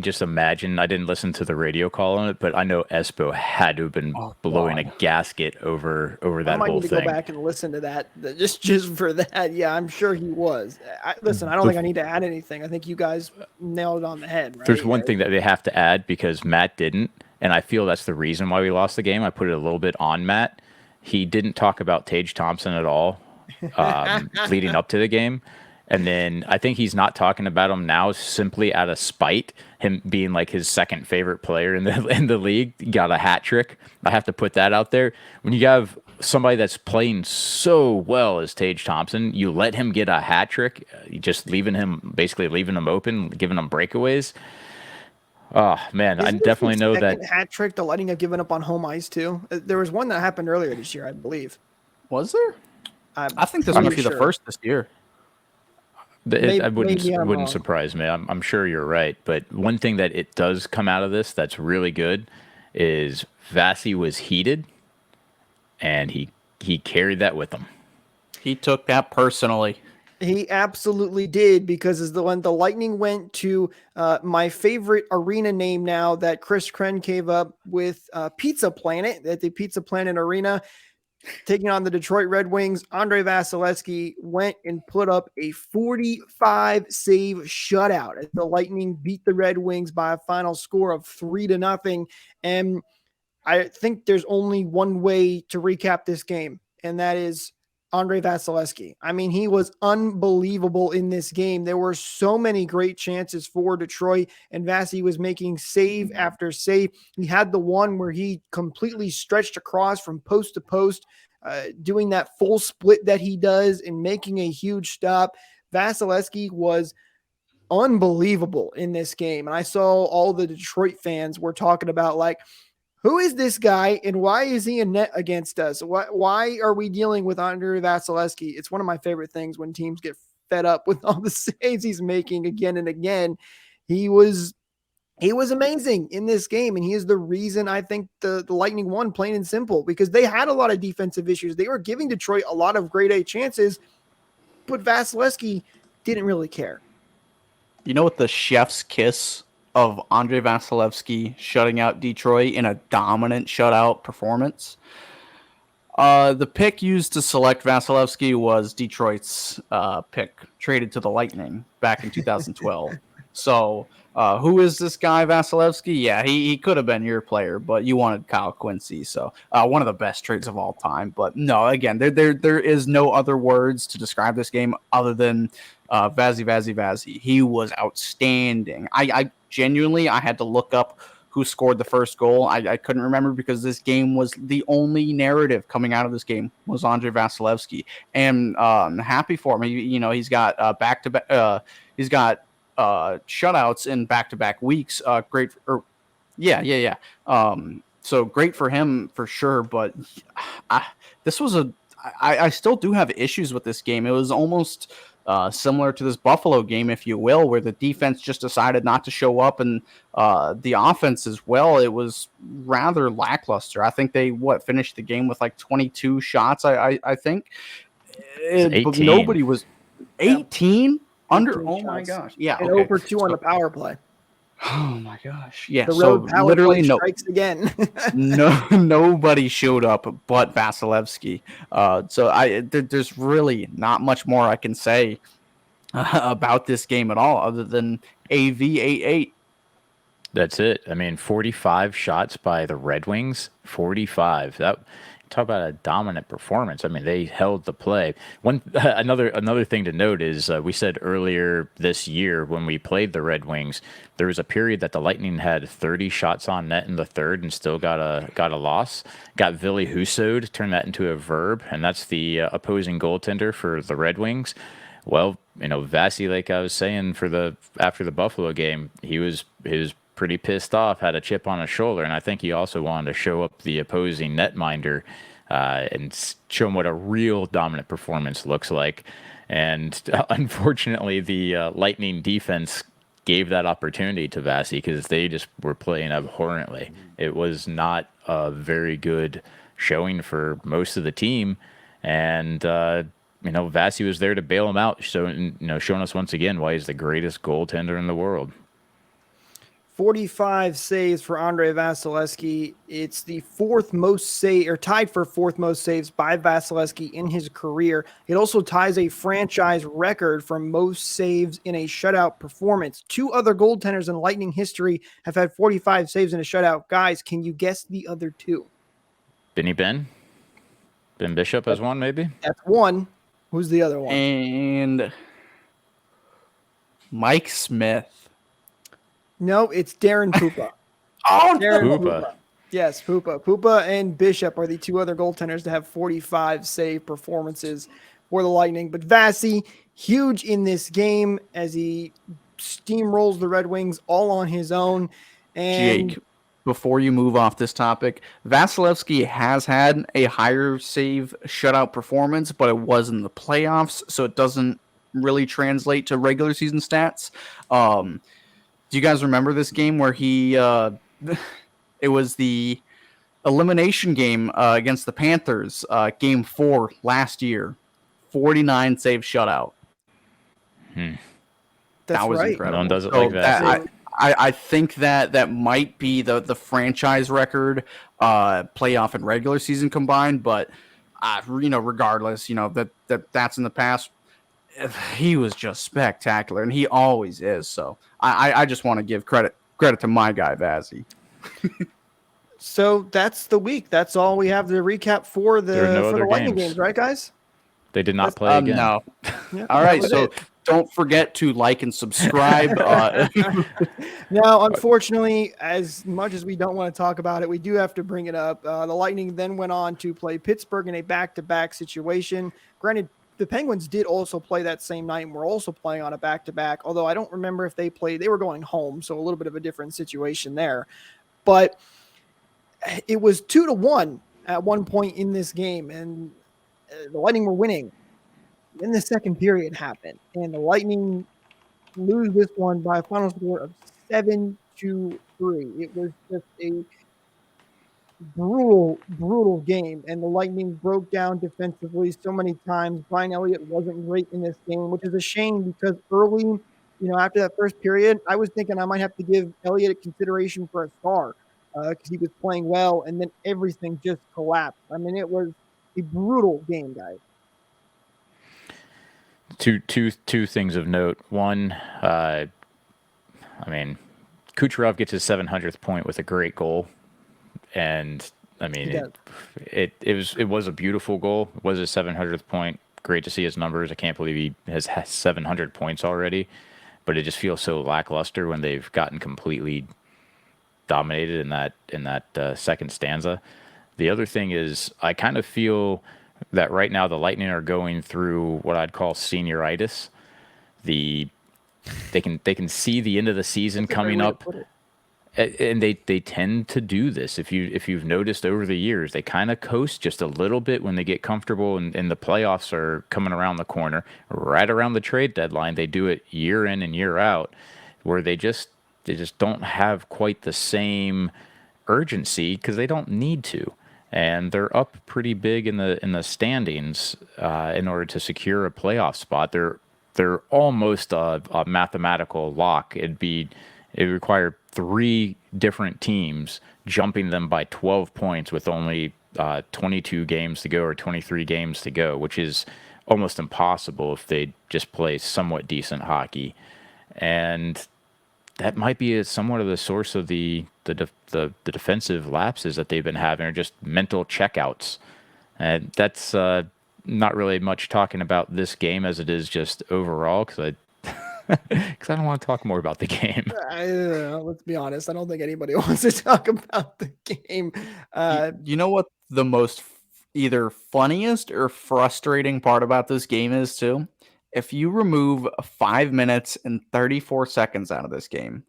just imagine. I didn't listen to the radio call on it, but I know Espo had to have been blowing a gasket over that whole thing. I might need to go back and listen to that just for that. Yeah, I'm sure he was. Listen, I don't think I need to add anything. I think you guys nailed it on the head. Right? There's one thing that they have to add because Matt didn't, and I feel that's the reason why we lost the game. I put it a little bit on Matt. He didn't talk about Tage Thompson at all leading up to the game. And then I think he's not talking about him now simply out of spite, him being like his second favorite player in the league. He got a hat trick. I have to put that out there. When you have somebody that's playing so well as Tage Thompson, you let him get a hat trick, just leaving him open, giving him breakaways. Oh man, I definitely know that hat trick, the letting have given up on home ice too. There was one that happened earlier this year, I believe. Was there? I think this might be the first this year. I wouldn't surprise me. I'm sure you're right. But one thing that it does come out of this that's really good is Vasy was heated, and he carried that with him. He took that personally. He absolutely did, because when the Lightning went to my favorite arena name now that Chris Kren gave up with Pizza Planet, at the Pizza Planet Arena, taking on the Detroit Red Wings, Andre Vasilevsky went and put up a 45 save shutout as the Lightning beat the Red Wings by a final score of 3-0. And I think there's only one way to recap this game, and that is Andre Vasilevsky. I mean, he was unbelievable in this game. There were so many great chances for Detroit, and Vasy was making save after save. He had the one where he completely stretched across from post to post, doing that full split that he does and making a huge stop. Vasilevsky was unbelievable in this game. And I saw all the Detroit fans were talking about, like, who is this guy and why is he in net against us? Why are we dealing with Andre Vasilevsky? It's one of my favorite things when teams get fed up with all the saves he's making again and again. He was amazing in this game, and he is the reason I think the Lightning won, plain and simple, because they had a lot of defensive issues. They were giving Detroit a lot of grade A chances, but Vasilevsky didn't really care. You know what the chef's kiss of Andre Vasilevsky shutting out Detroit in a dominant shutout performance? The pick used to select Vasilevsky was Detroit's pick, traded to the Lightning back in 2012. So who is this guy, Vasilevsky? Yeah, he could have been your player, but you wanted Kyle Quincy. So one of the best trades of all time. But no, again, there is no other words to describe this game other than Vasy. He was outstanding. I genuinely, I had to look up who scored the first goal. I couldn't remember, because this game was the only narrative coming out of this game was Andre Vasilevsky, and happy for him. He's got back-to-back. He's got shutouts in back-to-back weeks. Great. Yeah. So great for him for sure. But I still do have issues with this game. It was almost similar to this Buffalo game, if you will, where the defense just decided not to show up, and the offense as well. It was rather lackluster. I think they finished the game with like 22 shots. I think, but nobody was 18 under. Oh my gosh! Yeah, and over 2 on the power play. Oh my gosh! Yeah, the road power literally play strikes again. Nobody showed up but Vasilevsky. There's really not much more I can say about this game at all, other than AV88. That's it. I mean, 45 shots by the Red Wings. 45. Talk about a dominant performance. I mean, they held the play. Another thing to note is we said earlier this year when we played the Red Wings, there was a period that the Lightning had 30 shots on net in the third and still got a loss. Got Ville Husso'd, turned that into a verb, and that's the opposing goaltender for the Red Wings. Well, Vasy, like I was saying, after the Buffalo game, he was pretty pissed off, had a chip on his shoulder, and I think he also wanted to show up the opposing netminder and show him what a real dominant performance looks like. And unfortunately, the Lightning defense gave that opportunity to Vasy, because they just were playing abhorrently. It was not a very good showing for most of the team, and Vasy was there to bail him out, showing us once again why he's the greatest goaltender in the world. 45 saves for Andre Vasilevsky. It's the tied for fourth most saves by Vasilevsky in his career. It also ties a franchise record for most saves in a shutout performance. 2 other goaltenders in Lightning history have had 45 saves in a shutout. Guys, can you guess the other 2? Ben Bishop has one, maybe? That's one. Who's the other one? And Mike Smith. No, it's Darren Pupa. Oh, Darren Pupa. Yes, Pupa. Pupa and Bishop are the two other goaltenders to have 45 save performances for the Lightning. But Vasy, huge in this game as he steamrolls the Red Wings all on his own. And Jake, before you move off this topic, Vasilevsky has had a higher save shutout performance, but it was in the playoffs, so it doesn't really translate to regular season stats. Do you guys remember this game where he it was the elimination game against the Panthers, game 4 last year, 49 save shutout. that's That was right. incredible. No one does it like that. I think that might be the franchise record, playoff and regular season combined. But regardless, that's in the past. He was just spectacular, and he always is. So I just want to give credit to my guy Vasy. So that's the week. That's all we have to recap for There are no the other Lightning games. games, right, guys? They did not play again. No. Yeah, All that right, was so it. don't forget to like and subscribe. Now, unfortunately, as much as we don't want to talk about it, we do have to bring it up. The Lightning then went on to play Pittsburgh in a back-to-back situation. Granted, the Penguins did also play that same night and were also playing on a back-to-back, although I don't remember if they played. They were going home, so a little bit of a different situation there. But it was 2-1 at one point in this game, and the Lightning were winning. Then the second period happened, and the Lightning lose this one by a final score of 7-3. It was just a brutal game, and the Lightning broke down defensively so many times. Brian Elliott wasn't great in this game, which is a shame because early, after that first period, I was thinking I might have to give Elliott a consideration for a star because he was playing well, and then everything just collapsed. I mean, it was a brutal game, guys. Two things of note. One, Kucherov gets his 700th point with a great goal, and it was a beautiful goal. It was his 700th point. Great to see his numbers. I can't believe he has 700 points already, but it just feels so lackluster when they've gotten completely dominated in that second stanza. The other thing is I kind of feel that right now the Lightning are going through what I'd call senioritis. They can see the end of the season coming up, and they tend to do this. If you've noticed over the years, they kind of coast just a little bit when they get comfortable, and the playoffs are coming around the corner, right around the trade deadline. They do it year in and year out, where they just don't have quite the same urgency because they don't need to. And they're up pretty big in the standings in order to secure a playoff spot. They're almost a mathematical lock. It required 3 different teams jumping them by 12 points with only 22 games to go or 23 games to go, which is almost impossible if they just play somewhat decent hockey. And that might be somewhat of the source of the defensive lapses that they've been having, or just mental checkouts. And that's not really much talking about this game as it is just overall, because I don't want to talk more about the game. Let's be honest. I don't think anybody wants to talk about the game. You know what the most either funniest or frustrating part about this game is too? If you remove 5 minutes and 34 seconds out of this game,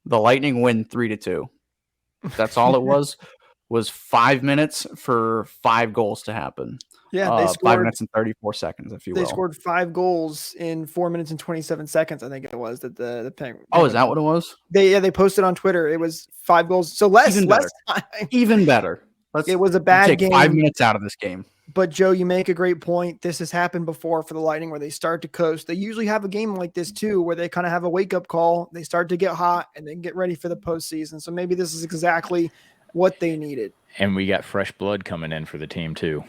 the Lightning win 3-2. That's all it was 5 minutes for 5 goals to happen. Yeah, they scored 5 minutes and 34 seconds, if you will. They scored 5 goals in 4 minutes and 27 seconds. I think it was that the Penguins. Oh, is that what it was? They posted on Twitter. It was 5 goals, so less time. Even better. It was a bad game. 5 minutes out of this game. But Joe, you make a great point. This has happened before for the Lightning, where they start to coast. They usually have a game like this too, where they kind of have a wake-up call. They start to get hot and then get ready for the postseason. So maybe this is exactly what they needed. And we got fresh blood coming in for the team too.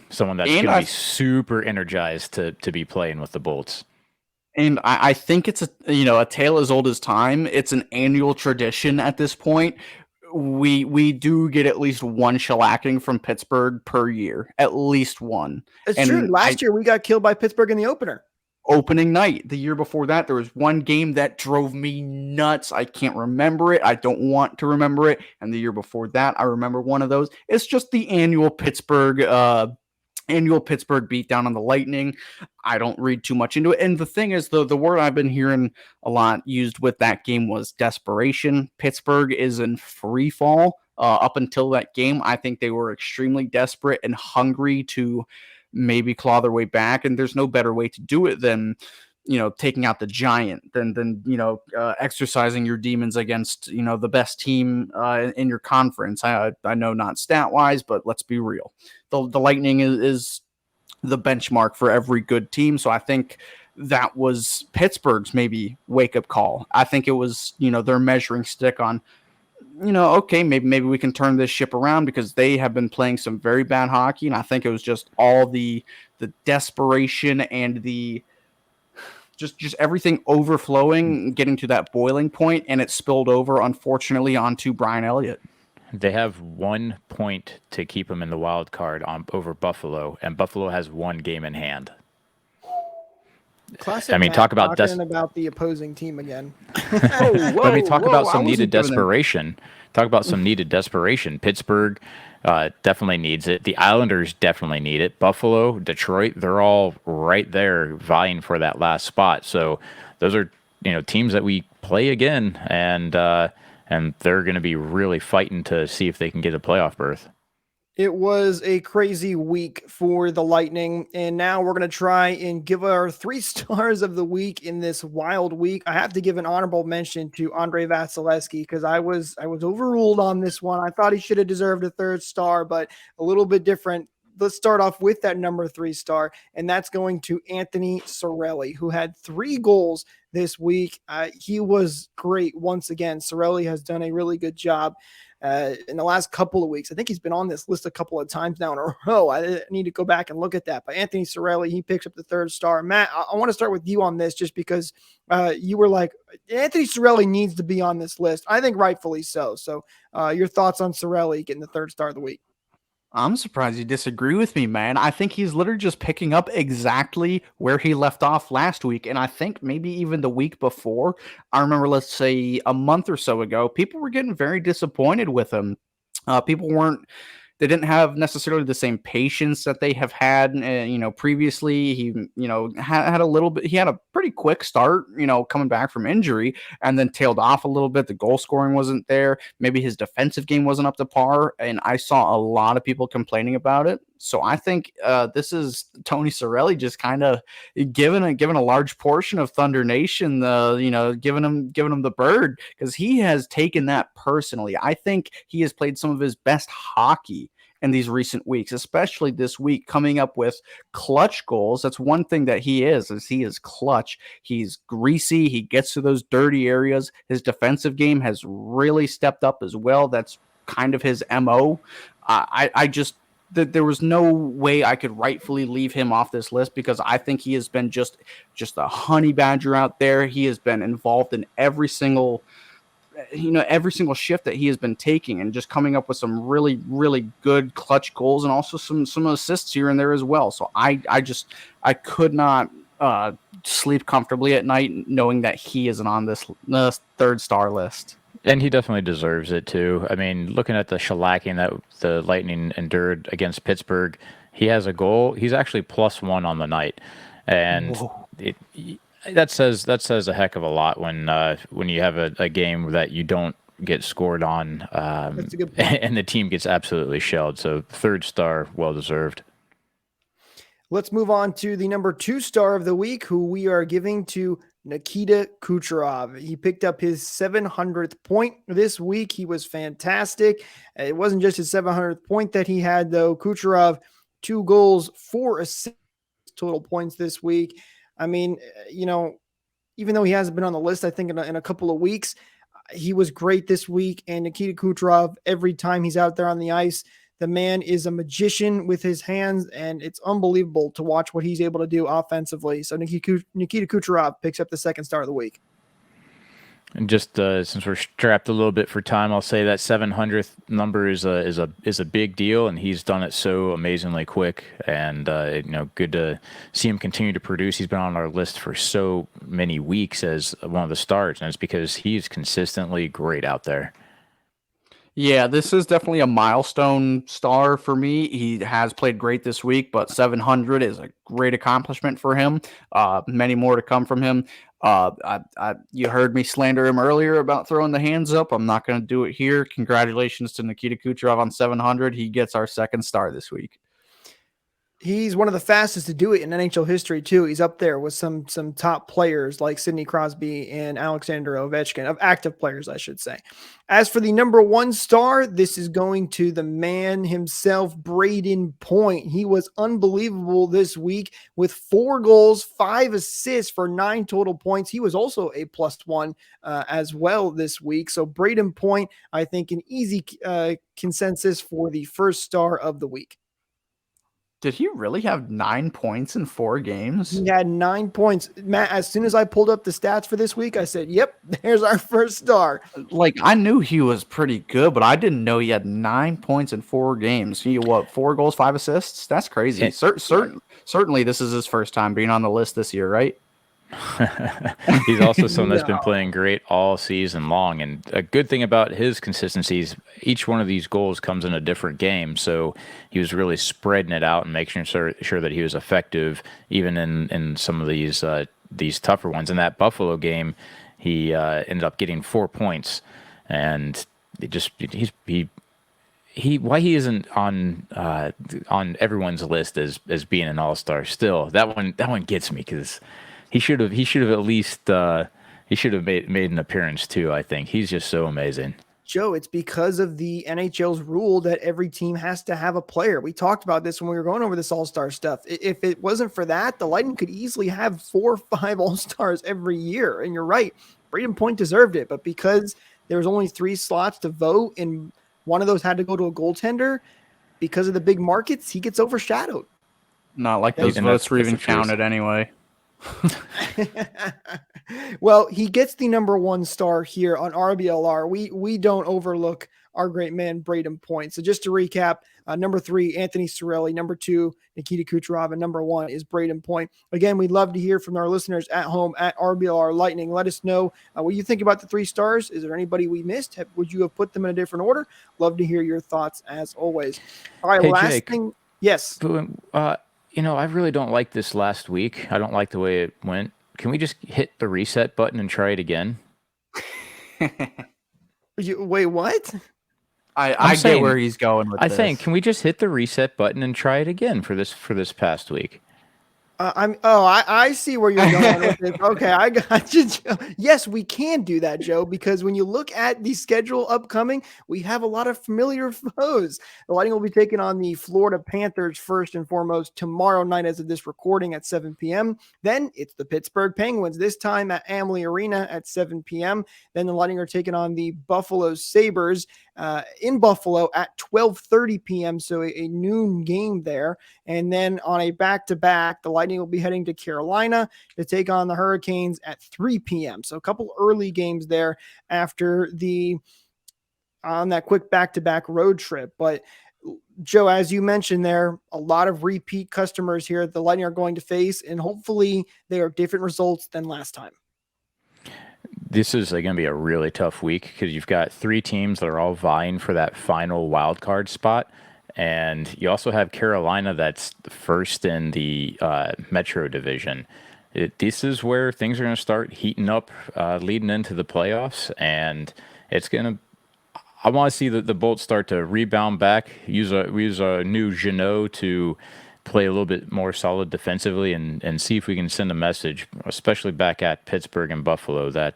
Someone that's going to be super energized to be playing with the Bolts. And I think it's a tale as old as time. It's an annual tradition at this point. We do get at least one shellacking from Pittsburgh per year, at least one. It's true. Last year we got killed by Pittsburgh in the opener. opening night. The year before that, there was one game that drove me nuts. I can't remember it. I don't want to remember it. And the year before that, I remember one of those. It's just the annual Pittsburgh beatdown on the Lightning. I don't read too much into it. And the thing is, the word I've been hearing a lot used with that game was desperation. Pittsburgh is in free fall. Up until that game, I think they were extremely desperate and hungry to maybe claw their way back. And there's no better way to do it than, taking out the giant, than exercising your demons against, the best team in your conference. I know not stat wise, but let's be real. The Lightning is the benchmark for every good team. So I think that was Pittsburgh's maybe wake up call. I think it was, their measuring stick on, okay, maybe we can turn this ship around, because they have been playing some very bad hockey. And I think it was just all the desperation and the just everything overflowing, getting to that boiling point, and it spilled over, unfortunately, onto Brian Elliott. They have 1 point to keep them in the wild card over Buffalo, and Buffalo has 1 game in hand. Classic. I mean, talk about about the opposing team again. Talk about some needed desperation. Talk about some needed desperation. Pittsburgh definitely needs it. The Islanders definitely need it. Buffalo, Detroit, they're all right there vying for that last spot. So those are teams that we play again, and they're going to be really fighting to see if they can get a playoff berth. It was a crazy week for the Lightning, and now we're going to try and give our 3 stars of the week in this wild week. I have to give an honorable mention to Andrei Vasilevsky, because I was overruled on this one. I thought he should have deserved a 3rd star, but a little bit different. Let's start off with that number 3 star, and that's going to Anthony Cirelli, who had 3 goals this week. He was great once again. Cirelli has done a really good job in the last couple of weeks. I think he's been on this list a couple of times now in a row. I need to go back and look at that. But Anthony Cirelli, he picks up the 3rd star. Matt, I want to start with you on this, just because you were like, Anthony Cirelli needs to be on this list. I think rightfully so. So your thoughts on Cirelli getting the 3rd star of the week? I'm surprised you disagree with me, man. I think he's literally just picking up exactly where he left off last week. And I think maybe even the week before. I remember, let's say a month or so ago, people were getting very disappointed with him. They didn't have necessarily the same patience that they have had, previously. He, had a little bit, he had a pretty quick start, coming back from injury, and then tailed off a little bit. The goal scoring wasn't there. Maybe his defensive game wasn't up to par. And I saw a lot of people complaining about it. So I think this is Tony Cirelli just kind of given a large portion of Thunder Nation, giving him the bird, because he has taken that personally. I think he has played some of his best hockey in these recent weeks, especially this week, coming up with clutch goals. That's one thing that he is clutch. He's greasy. He gets to those dirty areas. His defensive game has really stepped up as well. That's kind of his MO. There was no way I could rightfully leave him off this list, because I think he has been just a honey badger out there. He has been involved in every single shift that he has been taking, and just coming up with some really, really good clutch goals, and also some assists here and there as well. So I could not sleep comfortably at night knowing that he isn't on this 3rd star list. And he definitely deserves it too. I mean, looking at the shellacking that the Lightning endured against Pittsburgh, he has a goal. He's actually +1 on the night, and that says a heck of a lot when you have a game that you don't get scored on, That's a good point. and the team gets absolutely shelled. So 3rd star, well deserved. Let's move on to the number 2 star of the week, who we are giving to Nikita Kucherov. He picked up his 700th point this week. He was fantastic. It wasn't just his 700th point that he had, though. Kucherov, 2 goals, 4 assists, total points this week. I mean, even though he hasn't been on the list, I think in a couple of weeks, he was great this week. And Nikita Kucherov, every time he's out there on the ice, the man is a magician with his hands, and it's unbelievable to watch what he's able to do offensively. So Nikita Kucherov picks up the 2nd star of the week. And just since we're strapped a little bit for time, I'll say that 700th number is a big deal, and he's done it so amazingly quick. And good to see him continue to produce. He's been on our list for so many weeks as one of the stars, and it's because he's consistently great out there. Yeah, this is definitely a milestone star for me. He has played great this week, but 700 is a great accomplishment for him. Many more to come from him. You heard me slander him earlier about throwing the hands up. I'm not going to do it here. Congratulations to Nikita Kucherov on 700. He gets our second star this week. He's one of the fastest to do it in NHL history too. He's up there with some top players like Sidney Crosby and Alexander Ovechkin, of active players, I should say. As for the number one star, this is going to the man himself, Brayden Point. He was unbelievable this week with 4 goals, 5 assists for 9 total points. He was also a +1 as well this week. So Brayden Point, I think, an easy consensus for the first star of the week. Did he really have 9 points in 4 games? He had 9 points. Matt, as soon as I pulled up the stats for this week, I said, yep, there's our first star. Like, I knew he was pretty good, but I didn't know he had 9 points in 4 games. He, 4 goals, 5 assists? That's crazy. Certainly this is his first time being on the list this year, right? He's also someone that's been playing great all season long, and a good thing about his consistency is each one of these goals comes in a different game, so he was really spreading it out and making sure that he was effective even in some of these tougher ones. In that Buffalo game, he ended up getting 4 points, and why he isn't on everyone's list as being an all-star still. That one gets me because He should have at least made an appearance too. I think he's just so amazing. Joe, it's because of the NHL's rule that every team has to have a player. We talked about this when we were going over this all-star stuff. If it wasn't for that, the Lightning could easily have 4 or 5 all-stars every year. And you're right, Brayden Point deserved it, but because there was only 3 slots to vote and one of those had to go to a goaltender, because of the big markets, he gets overshadowed. Not like those votes were even counted anyway. Well, he gets the number 1 star here on RBLR. We don't overlook our great man Brayden Point. So just to recap, number 3, Anthony Cirelli, number 2, Nikita Kucherov, and number 1 is Brayden Point. Again, we'd love to hear from our listeners at home at RBLR Lightning. Let us know what you think about the 3 stars. Is there anybody we missed? Would you have put them in a different order? Love to hear your thoughts as always. All right, hey, last Jake, thing. Yes. I really don't like this last week. I don't like the way it went. Can we just hit the reset button and try it again? Wait, what? I get where he's going with this. I think, can we just hit the reset button and try it again for this past week? I see where you're going with this. Okay, I got you, Joe. Yes, we can do that, Joe, because when you look at the schedule upcoming, we have a lot of familiar foes. The Lightning will be taking on the Florida Panthers first and foremost tomorrow night as of this recording at 7 p.m. Then it's the Pittsburgh Penguins, this time at Amalie Arena at 7 p.m. Then the Lightning are taking on the Buffalo Sabres in Buffalo at 12:30 p.m., so a noon game there. And then on a back-to-back, the Lightning will be heading to Carolina to take on the Hurricanes at 3 p.m. So a couple early games there after on that quick back-to-back road trip. But Joe, as you mentioned there, a lot of repeat customers here the Lightning are going to face, and hopefully they are different results than last time. This is going to be a really tough week because you've got 3 teams that are all vying for that final wild card spot. And you also have Carolina that's first in the Metro division. This is where things are going to start heating up leading into the playoffs. And I want to see the Bolts start to rebound back, use a new Jeannot to play a little bit more solid defensively and see if we can send a message, especially back at Pittsburgh and Buffalo, that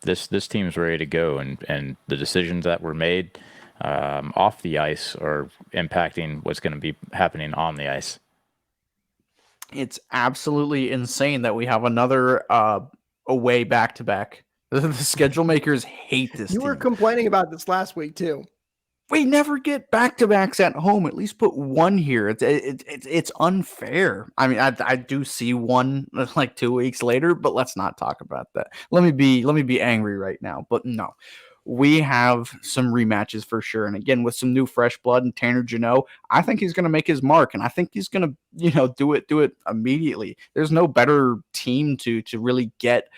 this team is ready to go, and the decisions that were made off the ice are impacting what's going to be happening on the ice. It's absolutely insane that we have another away back-to-back. The schedule makers hate this. You were complaining about this last week too. we never get back-to-backs at home. At least put one here. It's unfair. I mean, I do see one like 2 weeks later, but let's not talk about that. Let me be angry right now. But no, we have some rematches for sure. And again, with some new fresh blood and Tanner Jeannot, I think he's going to make his mark, and I think he's going to do it immediately. There's no better team to really get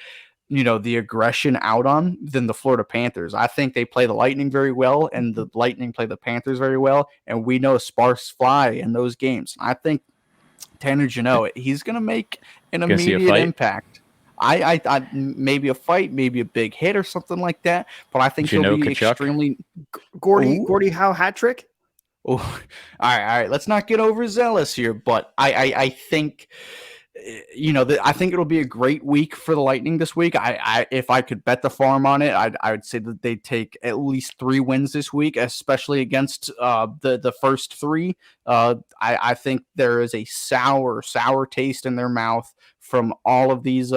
the aggression out on than the Florida Panthers. I think they play the Lightning very well, and the Lightning play the Panthers very well, and we know sparks fly in those games. I think Tanner Jeannot, he's going to make an immediate impact. I maybe a fight, maybe a big hit or something like that, but I think he'll be Kuch. extremely Gordie Howe hat trick. Oh, all right. Let's not get overzealous here, but I think I think it'll be a great week for the Lightning this week. If I could bet the farm on it, I would say that they take at least 3 wins this week, especially against the first 3. I think there is a sour taste in their mouth from all of these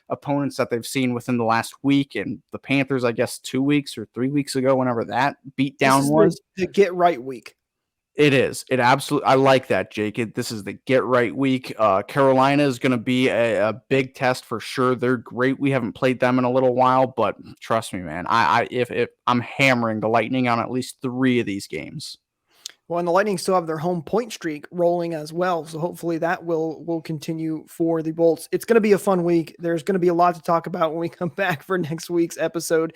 opponents that they've seen within the last week, and the Panthers, I guess 2 weeks or 3 weeks ago, whenever that beatdown was, the get right week. It is. It absolutely. I like that, Jake. This is the get right week. Carolina is going to be a big test for sure. They're great. We haven't played them in a little while, but trust me, man. If I'm hammering the Lightning on at least 3 of these games. Well, and the Lightning still have their home point streak rolling as well. So hopefully that will continue for the Bolts. It's going to be a fun week. There's going to be a lot to talk about when we come back for next week's episode.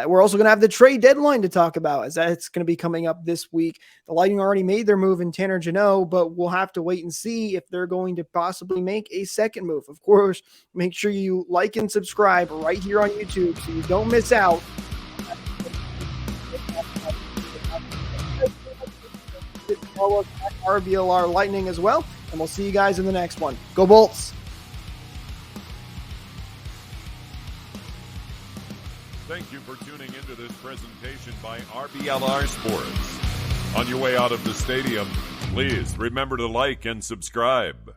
We're also going to have the trade deadline to talk about, as that's going to be coming up this week. The Lightning already made their move in Tanner Jeannot, but we'll have to wait and see if they're going to possibly make a second move. Of course, make sure you like and subscribe right here on YouTube so you don't miss out. Follow us at RBLR Lightning as well, and we'll see you guys in the next one. Go Bolts! Thank you for tuning into this presentation by RBLR Sports. On your way out of the stadium, please remember to like and subscribe.